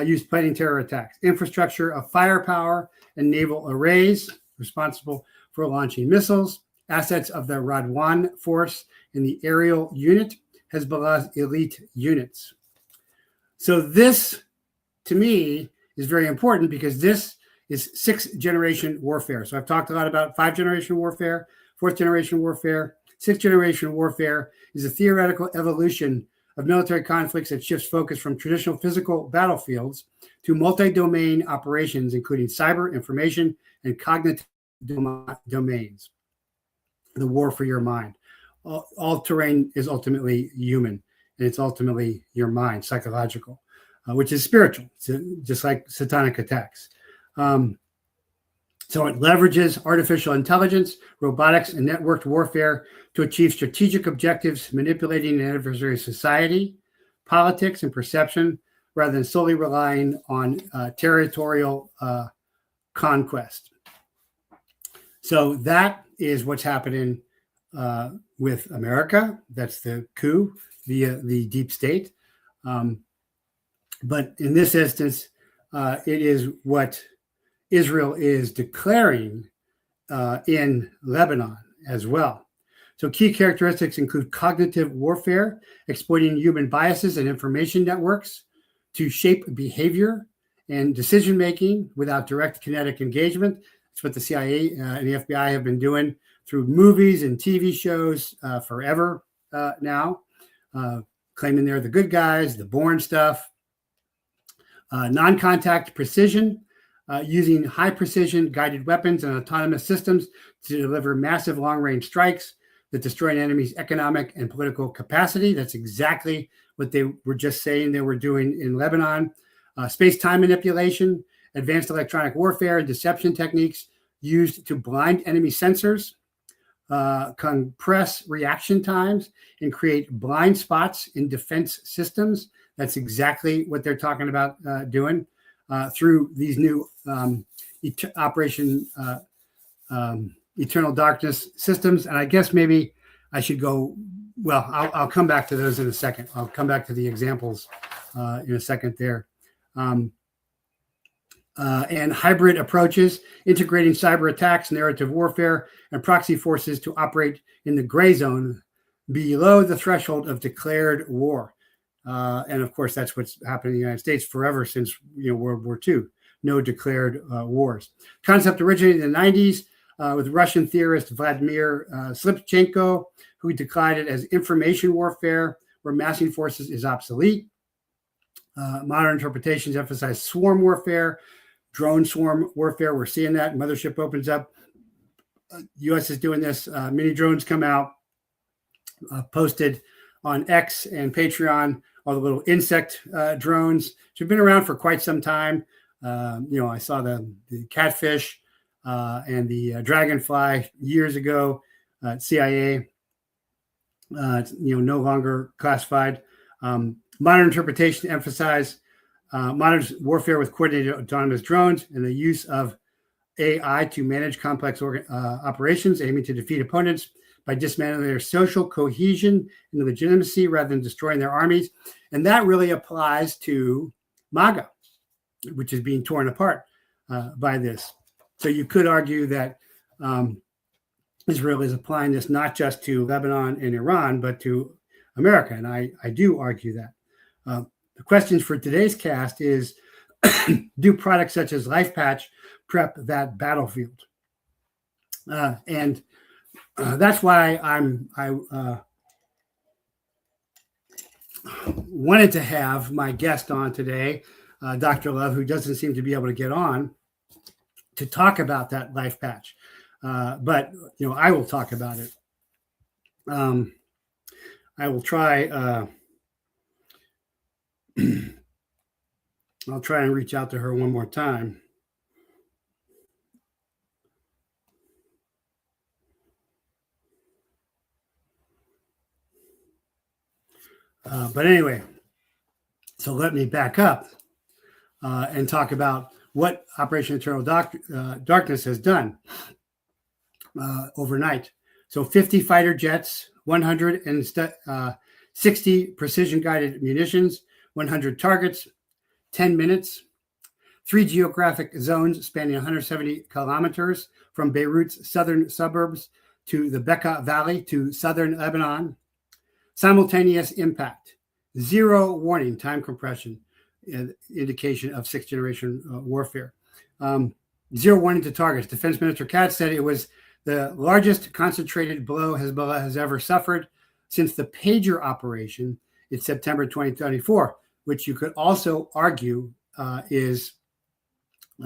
used planning terror attacks. Infrastructure of firepower and naval arrays responsible for launching missiles. Assets of the Radwan force in the aerial unit, Hezbollah's elite units. So this, to me, is very important, because this is 6th generation warfare. So I've talked a lot about 5th generation warfare, 4th generation warfare. 6th generation warfare is a theoretical evolution of military conflicts that shifts focus from traditional physical battlefields to multi-domain operations, including cyber, information, and cognitive domains. The war for your mind. All terrain is ultimately human, and it's ultimately your mind, psychological, which is spiritual, just like satanic attacks. So it leverages artificial intelligence, robotics, and networked warfare to achieve strategic objectives, manipulating an adversary's society, politics, and perception, rather than solely relying on territorial conquest. So that is what's happening with America. That's the coup via the deep state. But in this instance, it is what Israel is declaring in Lebanon as well. So key characteristics include cognitive warfare, exploiting human biases and information networks to shape behavior and decision-making without direct kinetic engagement. It's what the CIA and the FBI have been doing through movies and TV shows forever now, claiming they're the good guys, the Bourne stuff. Non-contact precision, using high precision guided weapons and autonomous systems to deliver massive long-range strikes that destroy an enemy's economic and political capacity. That's exactly what they were just saying they were doing in Lebanon. Space-time manipulation, advanced electronic warfare, and deception techniques used to blind enemy sensors, compress reaction times, and create blind spots in defense systems. That's exactly what they're talking about doing through these new Operation Eternal Darkness systems. And I guess maybe I should go, well, I'll come back to those in a second. I'll come back to the examples in a second there. And hybrid approaches, integrating cyber attacks, narrative warfare, and proxy forces to operate in the gray zone below the threshold of declared war. And of course, that's what's happened in the United States forever since World War II. No declared wars. Concept originated in the 90s with Russian theorist Vladimir Slipchenko, who declared it as information warfare, where massing forces is obsolete. Modern interpretations emphasize swarm warfare, drone swarm warfare. We're seeing that. Mothership opens up. U.S. is doing this. Mini drones come out, posted on X and Patreon, all the little insect drones, which have been around for quite some time. I saw the catfish and the dragonfly years ago at CIA. No longer classified. Modern interpretation emphasize modern warfare with coordinated autonomous drones and the use of AI to manage complex operations, aiming to defeat opponents by dismantling their social cohesion and legitimacy rather than destroying their armies. And that really applies to MAGA, which is being torn apart by this. So you could argue that Israel is applying this not just to Lebanon and Iran, but to America. And I do argue that. The questions for today's cast is, do products such as LifePatch prep that battlefield? And that's why I wanted to have my guest on today, Dr. Love, who doesn't seem to be able to get on, to talk about that LifePatch. But I will talk about it. I will try. I'll try and reach out to her one more time. But anyway, so let me back up and talk about what Operation Eternal Darkness has done overnight. So 50 fighter jets, 160 precision-guided munitions, 100 targets, 10 minutes, 3 geographic zones spanning 170 kilometers from Beirut's southern suburbs to the Bekaa Valley to southern Lebanon. Simultaneous impact, 0 warning, time compression, indication of sixth-generation warfare. 0 warning to targets. Defense Minister Katz said it was the largest concentrated blow Hezbollah has ever suffered since the pager operation in September 2024, which you could also argue is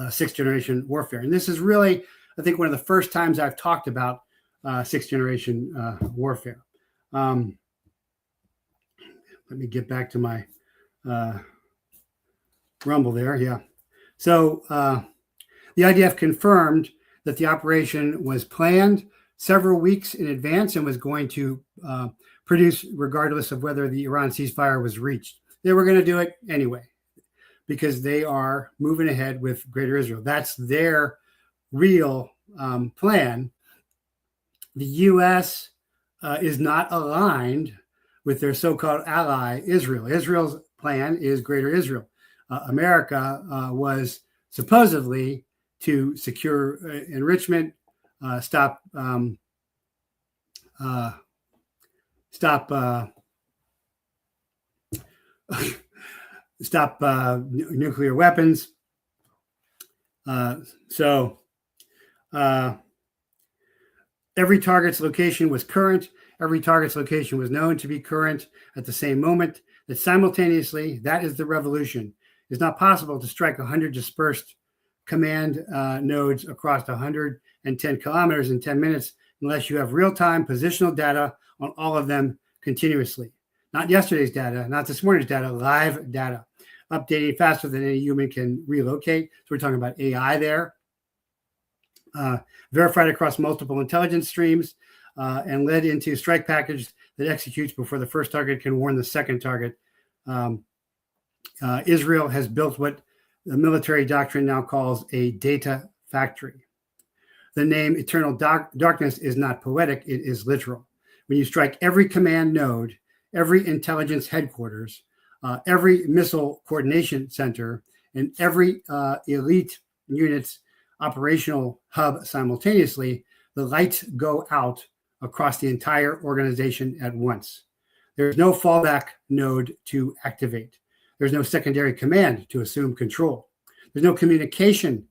sixth-generation warfare. And this is really, I think, one of the first times I've talked about sixth-generation warfare. Let me get back to my rumble there. Yeah. So the IDF confirmed that the operation was planned several weeks in advance and was going to produce regardless of whether the Iran ceasefire was reached. They were going to do it anyway because they are moving ahead with Greater Israel. That's their real plan. The U.S. Is not aligned with their so-called ally, Israel. Israel's plan is Greater Israel. America was supposedly to secure enrichment, stop nuclear weapons. So Every target's location was current. Every target's location was known to be current at the same moment. That simultaneously, that is the revolution. It's not possible to strike 100 dispersed command nodes across 110 kilometers in 10 minutes unless you have real-time positional data on all of them continuously. Not yesterday's data, not this morning's data, live data, updating faster than any human can relocate. So we're talking about AI there. Verified across multiple intelligence streams and led into a strike package that executes before the first target can warn the second target. Israel has built what the military doctrine now calls a data factory. The name Eternal Darkness is not poetic, it is literal. When you strike every command node, every intelligence headquarters, every missile coordination center, and every elite unit's operational hub simultaneously, the lights go out across the entire organization at once. There's no fallback node to activate. There's no secondary command to assume control. There's no communication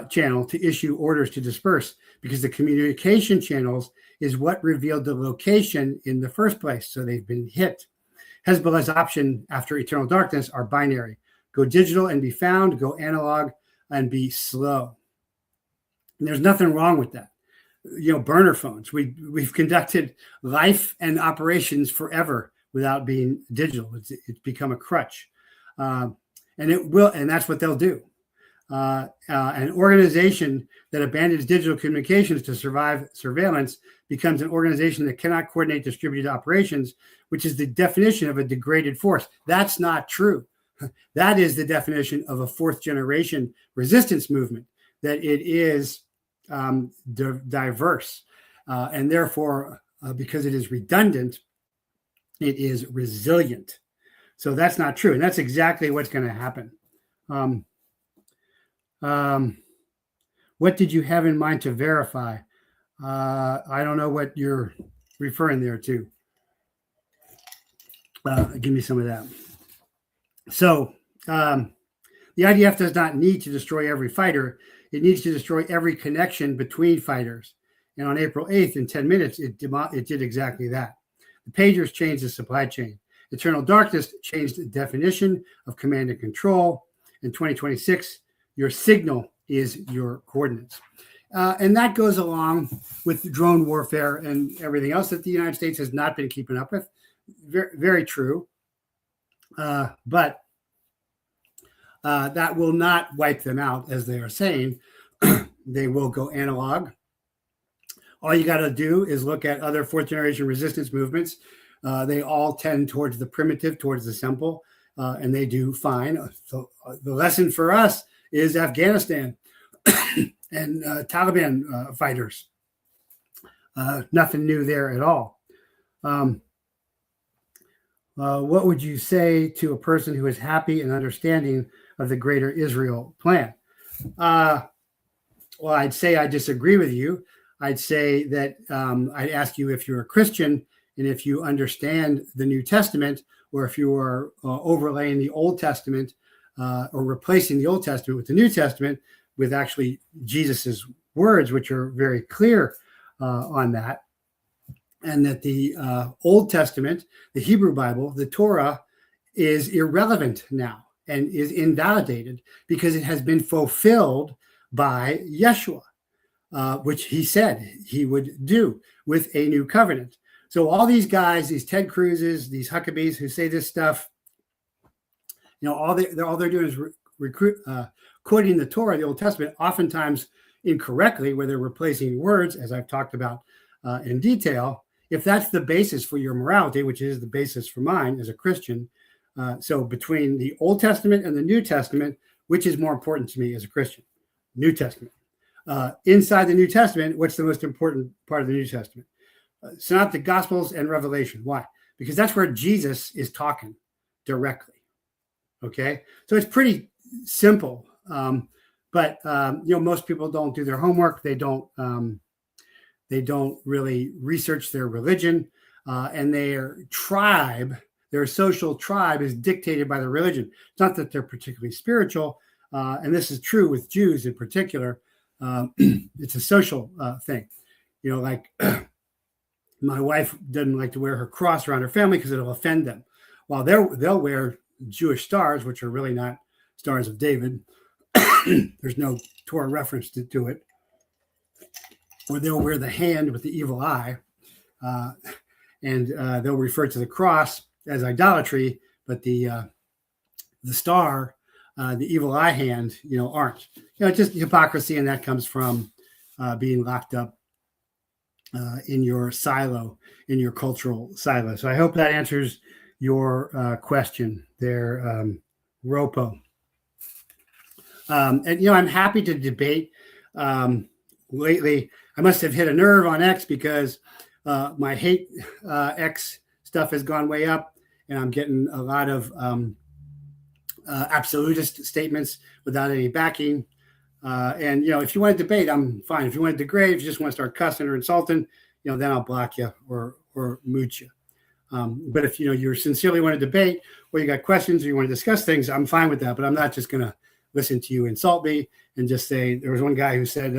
channel to issue orders to disperse, because the communication channels is what revealed the location in the first place. So they've been hit. Hezbollah's option after Eternal Darkness are binary. Go digital and be found, go analog and be slow. And there's nothing wrong with that. You know, burner phones. We've conducted life and operations forever without being digital. It's become a crutch, and it will. And that's what they'll do. An organization that abandons digital communications to survive surveillance becomes an organization that cannot coordinate distributed operations, which is the definition of a degraded force. That's not true. That is the definition of a fourth generation resistance movement, that it is diverse, and therefore, because it is redundant, it is resilient. So that's not true, and that's exactly what's going to happen. What did you have in mind to verify? I don't know what you're referring there to. Give me some of that. So the IDF does not need to destroy every fighter. It needs to destroy every connection between fighters. And on April 8th, in 10 minutes, it did exactly that. The pagers changed the supply chain. Eternal Darkness changed the definition of command and control. In 2026, your signal is your coordinates. And that goes along with drone warfare and everything else that the United States has not been keeping up with. Very, very true. But that will not wipe them out, as they are saying. They will go analog. All you got to do is look at other fourth generation resistance movements. They all tend towards the primitive, towards the simple, and they do fine. So the lesson for us is Afghanistan and Taliban fighters. Nothing new there at all. What would you say to a person who is happy and understanding of the greater Israel plan? Well, I'd say I disagree with you. I'd say that I'd ask you if you're a Christian and if you understand the New Testament, or if you are overlaying the Old Testament or replacing the Old Testament with the New Testament with actually Jesus's words, which are very clear on that. And that the Old Testament, the Hebrew Bible, the Torah, is irrelevant now and is invalidated because it has been fulfilled by Yeshua, which he said he would do with a new covenant. So all these guys, these Ted Cruzes, these Huckabees who say this stuff, you know, all they're doing is quoting the Torah, the Old Testament, oftentimes incorrectly, where they're replacing words, as I've talked about in detail. If that's the basis for your morality, which is the basis for mine as a Christian, so between the Old Testament and the New Testament, which is more important to me as a Christian? New Testament. Inside the New Testament, what's the most important part of the New Testament? Synoptic Gospels and Revelation. Why? Because that's where Jesus is talking directly. Okay, so it's pretty simple, but you know, most people don't do their homework. They don't really research their religion, and their tribe, their social tribe, is dictated by the religion. It's not that they're particularly spiritual, and this is true with Jews in particular. It's a social thing. You know, like my wife doesn't like to wear her cross around her family because it'll offend them. While they'll wear Jewish stars, which are really not stars of David. There's no Torah reference to it. Or they'll wear the hand with the evil eye, and they'll refer to the cross as idolatry, but the star, the evil eye hand, aren't. Just hypocrisy, and that comes from being locked up in your silo, in your cultural silo. So I hope that answers your question there, Ropo. And I'm happy to debate. Lately, I must have hit a nerve on X because my hate X stuff has gone way up, and I'm getting a lot of absolutist statements without any backing. And if you want to debate, I'm fine. If you want to degrade, if you just want to start cussing or insulting, then I'll block you or mute you. But if you sincerely want to debate, or you got questions, or you want to discuss things, I'm fine with that. But I'm not just going to listen to you insult me and just say. There was one guy who said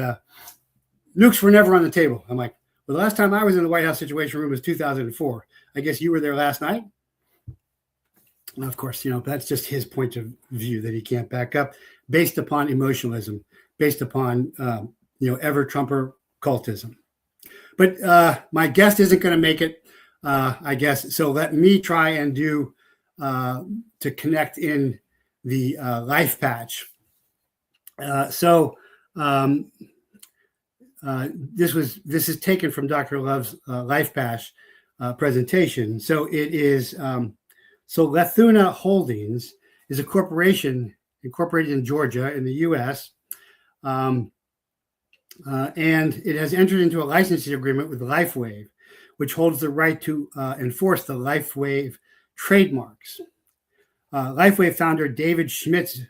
nukes were never on the table. I'm like, well, the last time I was in the White House Situation Room was 2004. I guess you were there last night. And of course, that's just his point of view that he can't back up, based upon emotionalism, based upon ever Trumper cultism. But my guest isn't going to make it, I guess. So let me try and do to connect in the life patch. This is taken from Dr. Love's life patch presentation. So it is. So Lethuna Holdings is a corporation incorporated in Georgia in the U.S. And it has entered into a licensing agreement with LifeWave, which holds the right to enforce the LifeWave trademarks. LifeWave founder David Schmidt's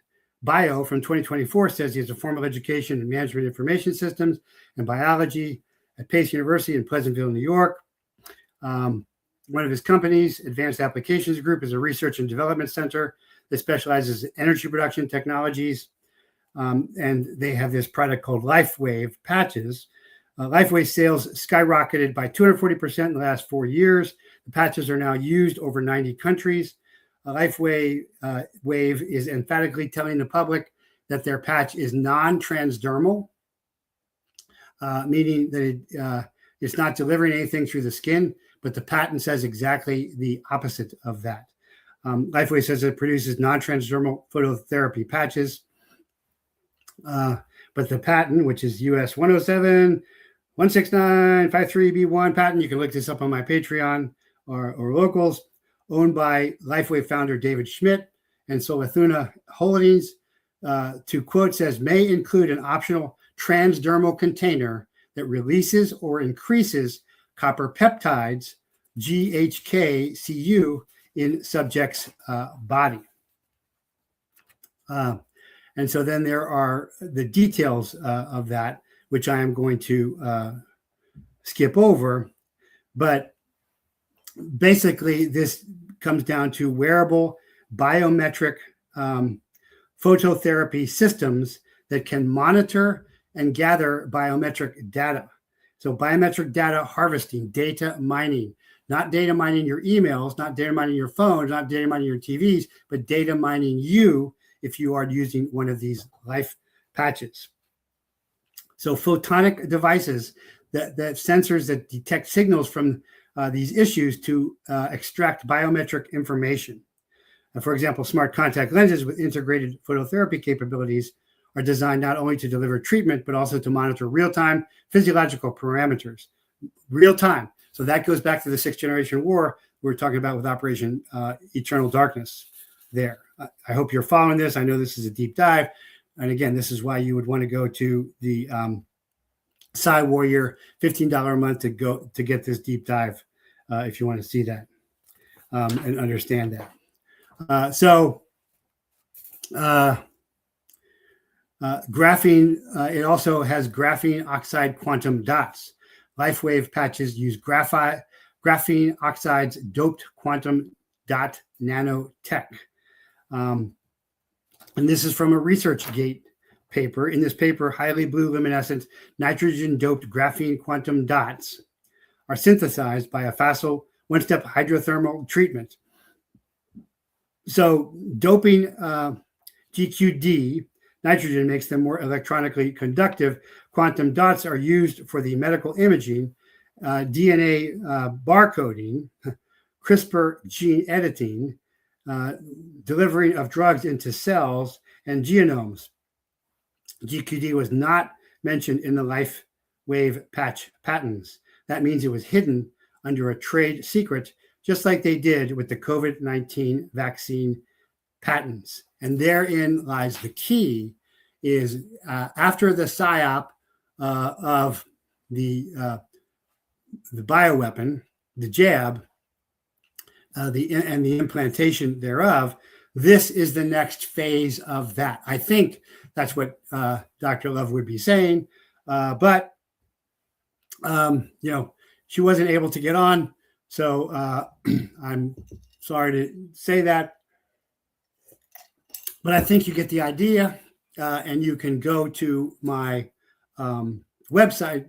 bio from 2024 says he has a formal education in management information systems and biology at Pace University in Pleasantville, New York. One of his companies, Advanced Applications Group, is a research and development center that specializes in energy production technologies. And they have this product called LifeWave patches. LifeWave sales skyrocketed by 240% in the last 4 years. The patches are now used over 90 countries. LifeWave Wave is emphatically telling the public that their patch is non-transdermal, meaning that it's not delivering anything through the skin, but the patent says exactly the opposite of that. LifeWave says it produces non-transdermal phototherapy patches, but the patent, which is US 107-169-53B1 patent, you can look this up on my Patreon or locals, owned by LifeWave founder David Schmidt and Solethuna Holdings, to quote, says, may include an optional transdermal container that releases or increases copper peptides, GHK-Cu, in subject's body. And so then there are the details of that, which I am going to skip over. But basically, this comes down to wearable biometric phototherapy systems that can monitor and gather biometric data. So biometric data harvesting, data mining, not data mining your emails, not data mining your phones, not data mining your TVs, but data mining you if you are using one of these life patches. So photonic devices, that sensors that detect signals from these issues to extract biometric information. For example, smart contact lenses with integrated phototherapy capabilities are designed not only to deliver treatment, but also to monitor real-time physiological parameters. Real-time. So that goes back to the 6th generation war we're talking about with Operation Eternal Darkness there. I hope you're following this. I know this is a deep dive. And again, this is why you would want to go to the Psy Warrior, $15 a month to get this deep dive if you want to see that and understand that. Graphene, it also has graphene oxide quantum dots. LifeWave patches use graphene oxides doped quantum dot nanotech. And this is from a ResearchGate paper, highly blue luminescent nitrogen-doped graphene quantum dots are synthesized by a facile one-step hydrothermal treatment. So doping GQD nitrogen makes them more electronically conductive. Quantum dots are used for the medical imaging, DNA barcoding, CRISPR gene editing, delivering of drugs into cells and genomes. GQD was not mentioned in the LifeWave patch patents. That means it was hidden under a trade secret, just like they did with the COVID-19 vaccine patents. And therein lies the key, is after the PSYOP of the bioweapon, the jab, and the implantation thereof, this is the next phase of that. I think that's what Dr. Love would be saying, but she wasn't able to get on, so I'm sorry to say that, but I think you get the idea, and you can go to my website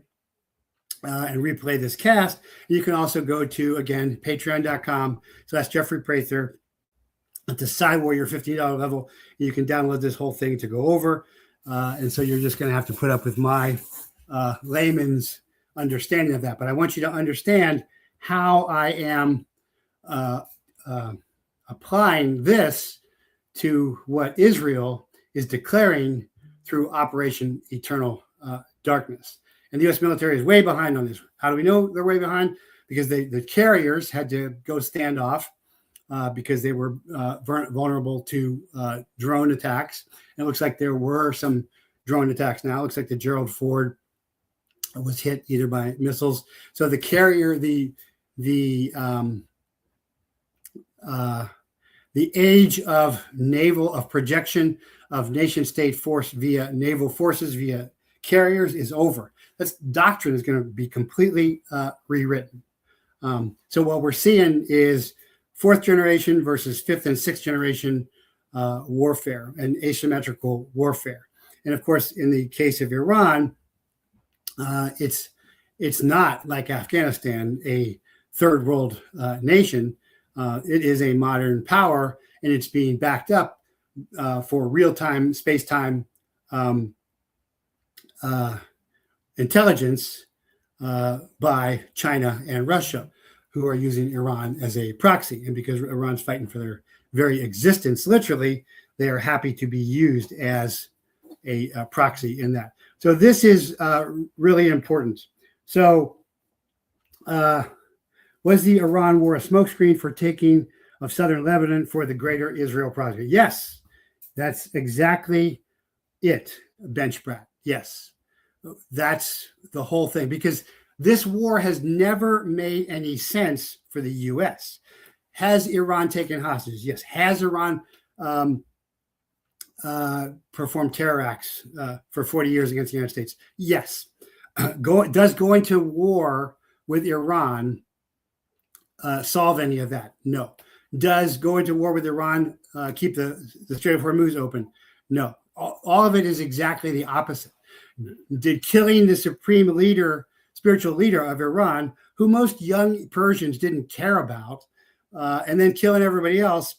and replay this cast. You can also go to, again, patreon.com. So that's Jeffrey Prather at the Side Warrior $15 level. You can download this whole thing to go over. And so you're just going to have to put up with my layman's understanding of that. But I want you to understand how I am applying this to what Israel is declaring through Operation Eternal Darkness. And the U.S. military is way behind on this. How do we know they're way behind? Because the carriers had to go stand off because they were vulnerable to drone attacks. And it looks like there were some drone attacks now. It looks like the Gerald Ford was hit either by missiles. So the carrier, the age of projection of nation state force via naval forces via carriers is over. This doctrine is going to be completely rewritten. So what we're seeing is fourth generation versus fifth and sixth generation warfare and asymmetrical warfare. And of course, in the case of Iran, it's not like Afghanistan, a third world nation. It is a modern power, and it's being backed up for real-time, space-time intelligence by China and Russia, who are using Iran as a proxy. And because Iran's fighting for their very existence, literally, they are happy to be used as a proxy in that. So this is really important. So was the Iran war a smokescreen for taking of southern Lebanon for the greater Israel project? Yes, that's exactly it, Bench Brat. Yes. That's the whole thing, because this war has never made any sense for the U.S. Has Iran taken hostages? Yes. Has Iran performed terror acts for 40 years against the United States? Yes. Does going to war with Iran solve any of that? No. Does going to war with Iran keep the Strait of Hormuz open? No. All of it is exactly the opposite. Did killing the supreme leader, spiritual leader of Iran, who most young Persians didn't care about, and then killing everybody else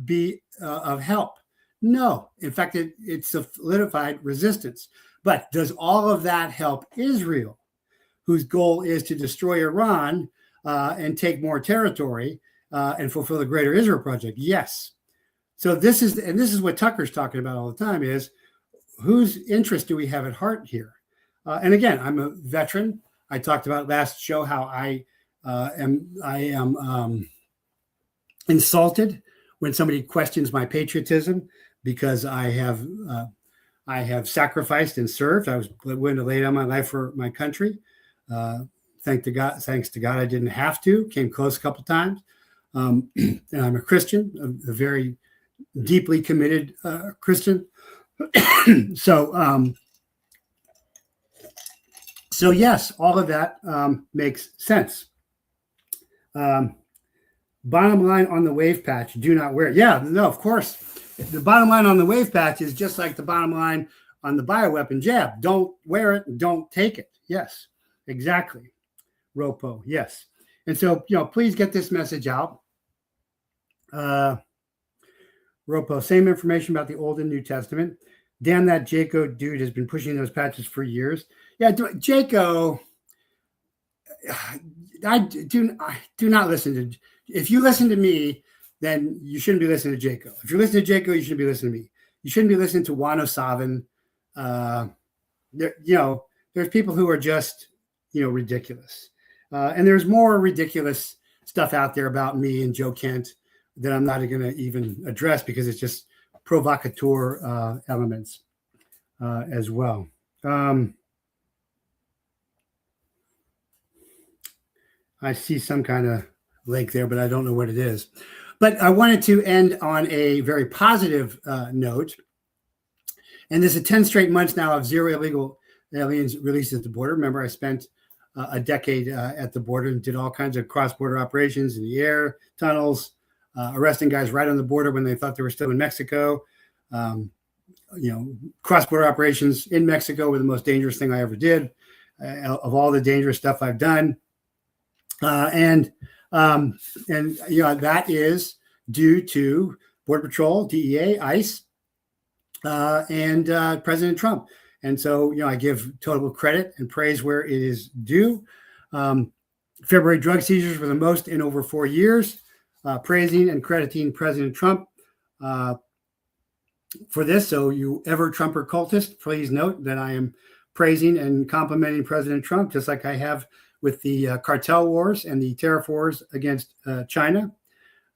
be of help? No. In fact, it solidified resistance. But does all of that help Israel, whose goal is to destroy Iran and take more territory and fulfill the greater Israel project? Yes. So this is what Tucker's talking about all the time, is whose interest do we have at heart here? And again, I'm a veteran. I talked about last show how I am insulted when somebody questions my patriotism, because I have sacrificed and served. I was willing to lay down my life for my country. Thanks to God, I didn't have to. Came close a couple times. And I'm a Christian, a very deeply committed Christian. So yes, all of that makes sense. Bottom line on the wave patch: do not wear it. Yeah, no, of course. The bottom line on the wave patch is just like the bottom line on the bioweapon jab. Don't wear it. Don't take it. Yes, exactly. Ropo. Yes. And so, please get this message out. Ropo, same information about the Old and New Testament. Damn, that Jaco dude has been pushing those patches for years. Yeah, Jaco, I do not listen to. If you listen to me, then you shouldn't be listening to Jaco. If you're listening to Jaco, you shouldn't be listening to me. You shouldn't be listening to Wano Savin. There's people who are just, ridiculous. And there's more ridiculous stuff out there about me and Joe Kent that I'm not going to even address because it's just provocateur elements as well. I see some kind of link there, but I don't know what it is. But I wanted to end on a very positive note. And this is 10 straight months now of zero illegal aliens released at the border. Remember, I spent a decade at the border and did all kinds of cross-border operations in the air, tunnels, arresting guys right on the border when they thought they were still in Mexico. Cross-border operations in Mexico were the most dangerous thing I ever did of all the dangerous stuff I've done. And that is due to Border Patrol, DEA, ICE, and President Trump. And so, I give total credit and praise where it is due. February drug seizures were the most in over 4 years, praising and crediting President Trump for this. So you ever Trumper cultist, please note that I am praising and complimenting President Trump, just like I have with the cartel wars and the tariff wars against China.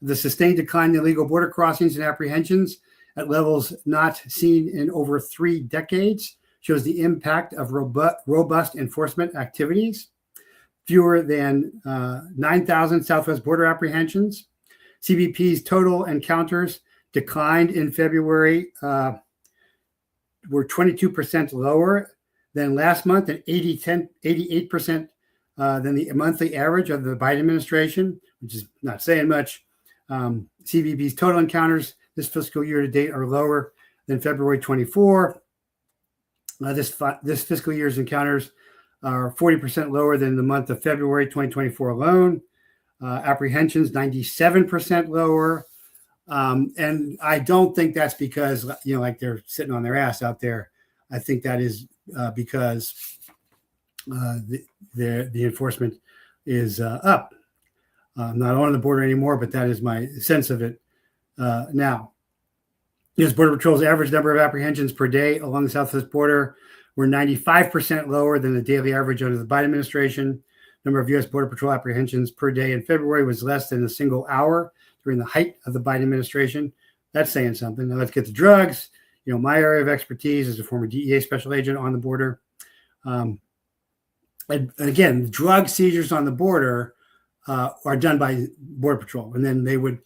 The sustained decline in illegal border crossings and apprehensions at levels not seen in over 3 decades shows the impact of robust enforcement activities. Fewer than 9,000 Southwest border apprehensions. CBP's total encounters declined in February, were 22% lower than last month and 88% than the monthly average of the Biden administration, which is not saying much. CBP's total encounters this fiscal year to date are lower than February 24. This fiscal year's encounters are 40% lower than the month of February 2024 alone. Apprehensions 97% lower. And I don't think that's because, like they're sitting on their ass out there. I think that is because the enforcement is up. Not on the border anymore, but that is my sense of it now. U.S. Border Patrol's average number of apprehensions per day along the southwest border were 95% lower than the daily average under the Biden administration. Number of U.S. Border Patrol apprehensions per day in February was less than a single hour during the height of the Biden administration. That's saying something. Now let's get to drugs. My area of expertise as a former DEA special agent on the border. And again, drug seizures on the border are done by Border Patrol. And then they would,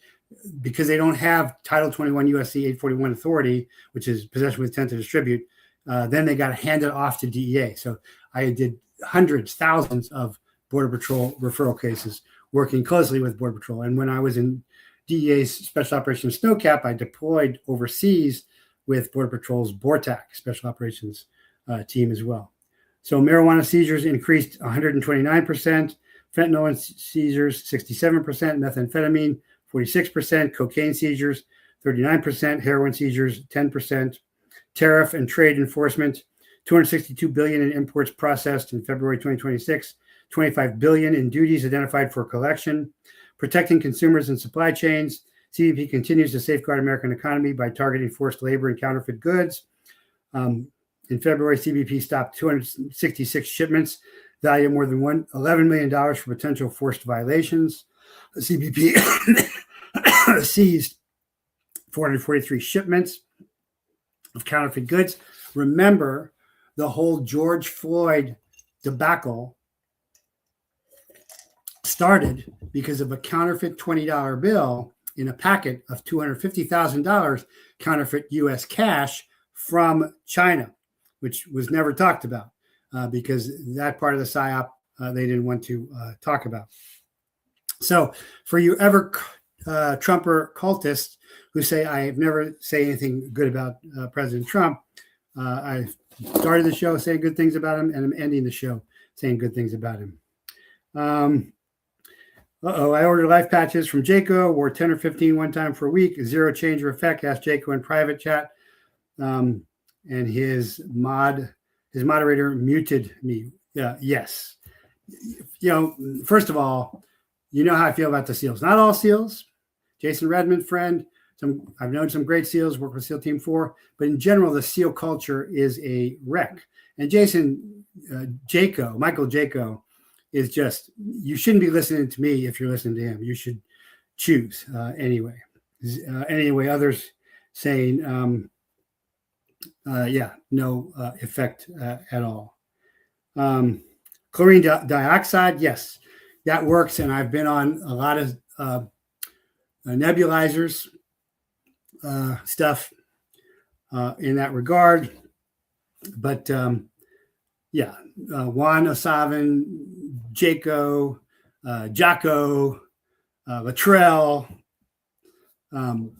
because they don't have Title 21 USC 841 authority, which is possession with intent to distribute, then they got handed off to DEA. So I did hundreds, thousands of Border Patrol referral cases working closely with Border Patrol. And when I was in DEA's Special Operations Snowcap, I deployed overseas with Border Patrol's BORTAC Special Operations team as well. So marijuana seizures increased 129%, fentanyl seizures 67%, methamphetamine 46%, cocaine seizures 39%, heroin seizures 10%, tariff and trade enforcement $262 billion in imports processed in February 2026, $25 billion in duties identified for collection, protecting consumers and supply chains. CBP continues to safeguard American economy by targeting forced labor and counterfeit goods. In February, CBP stopped 266 shipments valued more than $11 million for potential forced violations. The CBP seized 443 shipments of counterfeit goods. Remember, the whole George Floyd debacle started because of a counterfeit $20 bill in a packet of $250,000 counterfeit U.S. cash from China, which was never talked about because that part of the PSYOP they didn't want to talk about. So for you ever Trumper cultists who say I have never say anything good about President Trump. I started the show saying good things about him, and I'm ending the show saying good things about him. I ordered life patches from Jaco, wore 10 or 15 one time for a week, zero change or effect. Asked Jaco in private chat, and his moderator muted me. Yes. First of all, you know how I feel about the SEALs. Not all SEALs. Jason Redmond, friend. I've known some great SEALs, worked with SEAL Team 4, but in general, the SEAL culture is a wreck. And Michael Jaco, is just, you shouldn't be listening to me if you're listening to him. You should choose anyway. Others saying, no effect at all. Chlorine dioxide, yes, that works. And I've been on a lot of nebulizers stuff in that regard. But Juan Osavin, Jaco, Jocko, Latrell, and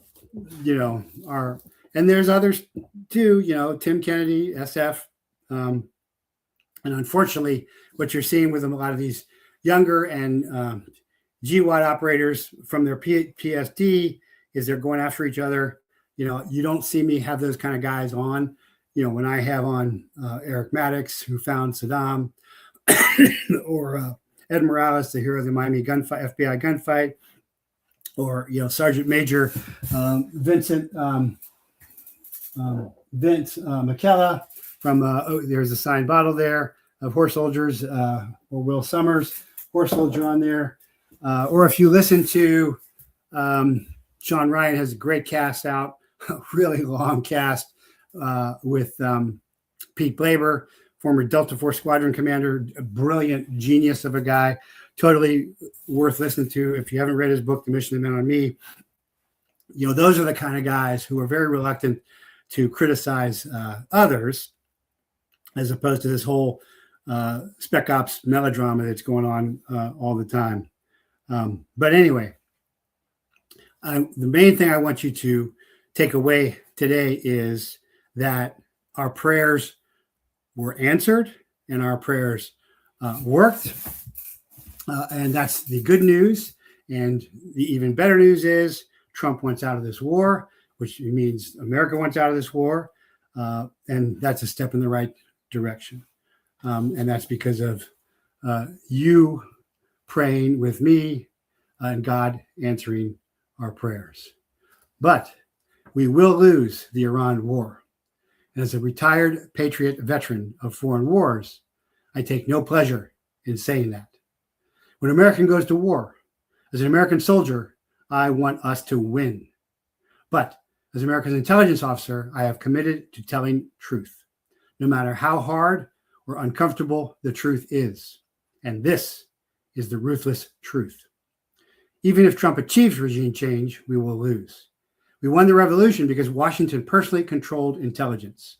there's others too, Tim Kennedy, SF. And unfortunately, what you're seeing with a lot of these younger and GWAT operators from their PSD is they're going after each other. You don't see me have those kind of guys on. When I have on Eric Maddox, who found Saddam, or Ed Morales, the hero of the Miami gunfight, FBI gunfight, or Sergeant Major Vince McKella from there's a signed bottle there of Horse Soldiers, or Will Summers, Horse Soldier on there, or if you listen to Sean Ryan has a great cast out, a really long cast with Pete Glaber, former Delta Force Squadron commander, a brilliant genius of a guy, totally worth listening to. If you haven't read his book, The Mission of Men on Me, those are the kind of guys who are very reluctant to criticize others, as opposed to this whole spec ops melodrama that's going on all the time. But anyway, the main thing I want you to take away today is that our prayers were answered and our prayers worked. And that's the good news. And the even better news is Trump wants out of this war, which means America wants out of this war. And that's a step in the right direction. And that's because of you praying with me and God answering our prayers. But we will lose the Iran war. And as a retired patriot veteran of foreign wars, I take no pleasure in saying that. When an American goes to war, as an American soldier, I want us to win. But as America's intelligence officer, I have committed to telling truth, no matter how hard or uncomfortable the truth is. And this is the ruthless truth. Even if Trump achieves regime change, we will lose. We won the revolution because Washington personally controlled intelligence.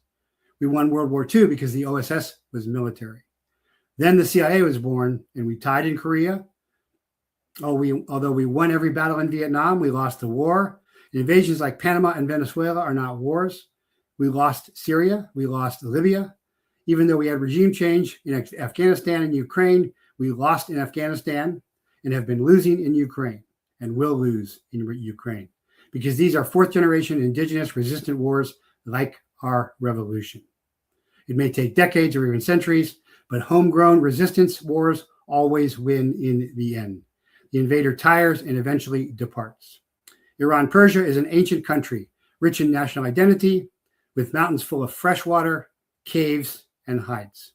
We won World War II because the OSS was military. Then the CIA was born, and we tied in Korea. Although we won every battle in Vietnam, we lost the war. Invasions like Panama and Venezuela are not wars. We lost Syria. We lost Libya. Even though we had regime change in Afghanistan and Ukraine, we lost in Afghanistan and have been losing in Ukraine and will lose in Ukraine, because these are fourth-generation indigenous resistant wars like our revolution. It may take decades or even centuries, but homegrown resistance wars always win in the end. The invader tires and eventually departs. Iran-Persia is an ancient country, rich in national identity, with mountains full of fresh water, caves, and hides.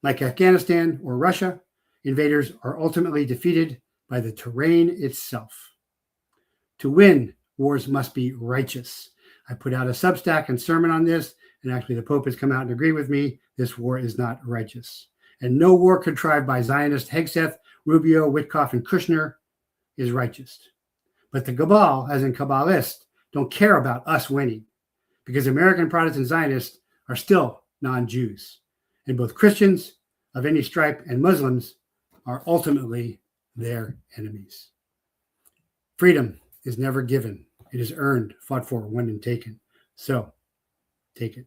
Like Afghanistan or Russia, invaders are ultimately defeated by the terrain itself. To win, wars must be righteous. I put out a Substack and sermon on this, and actually the Pope has come out and agreed with me. This war is not righteous. And no war contrived by Zionist Hegseth, Rubio, Witkoff, and Kushner is righteous. But the cabal, as in Kabbalists, don't care about us winning, because American Protestant Zionists are still non-Jews. And both Christians of any stripe and Muslims are ultimately their enemies. Freedom is never given. It is earned, fought for, won, and taken. So, take it.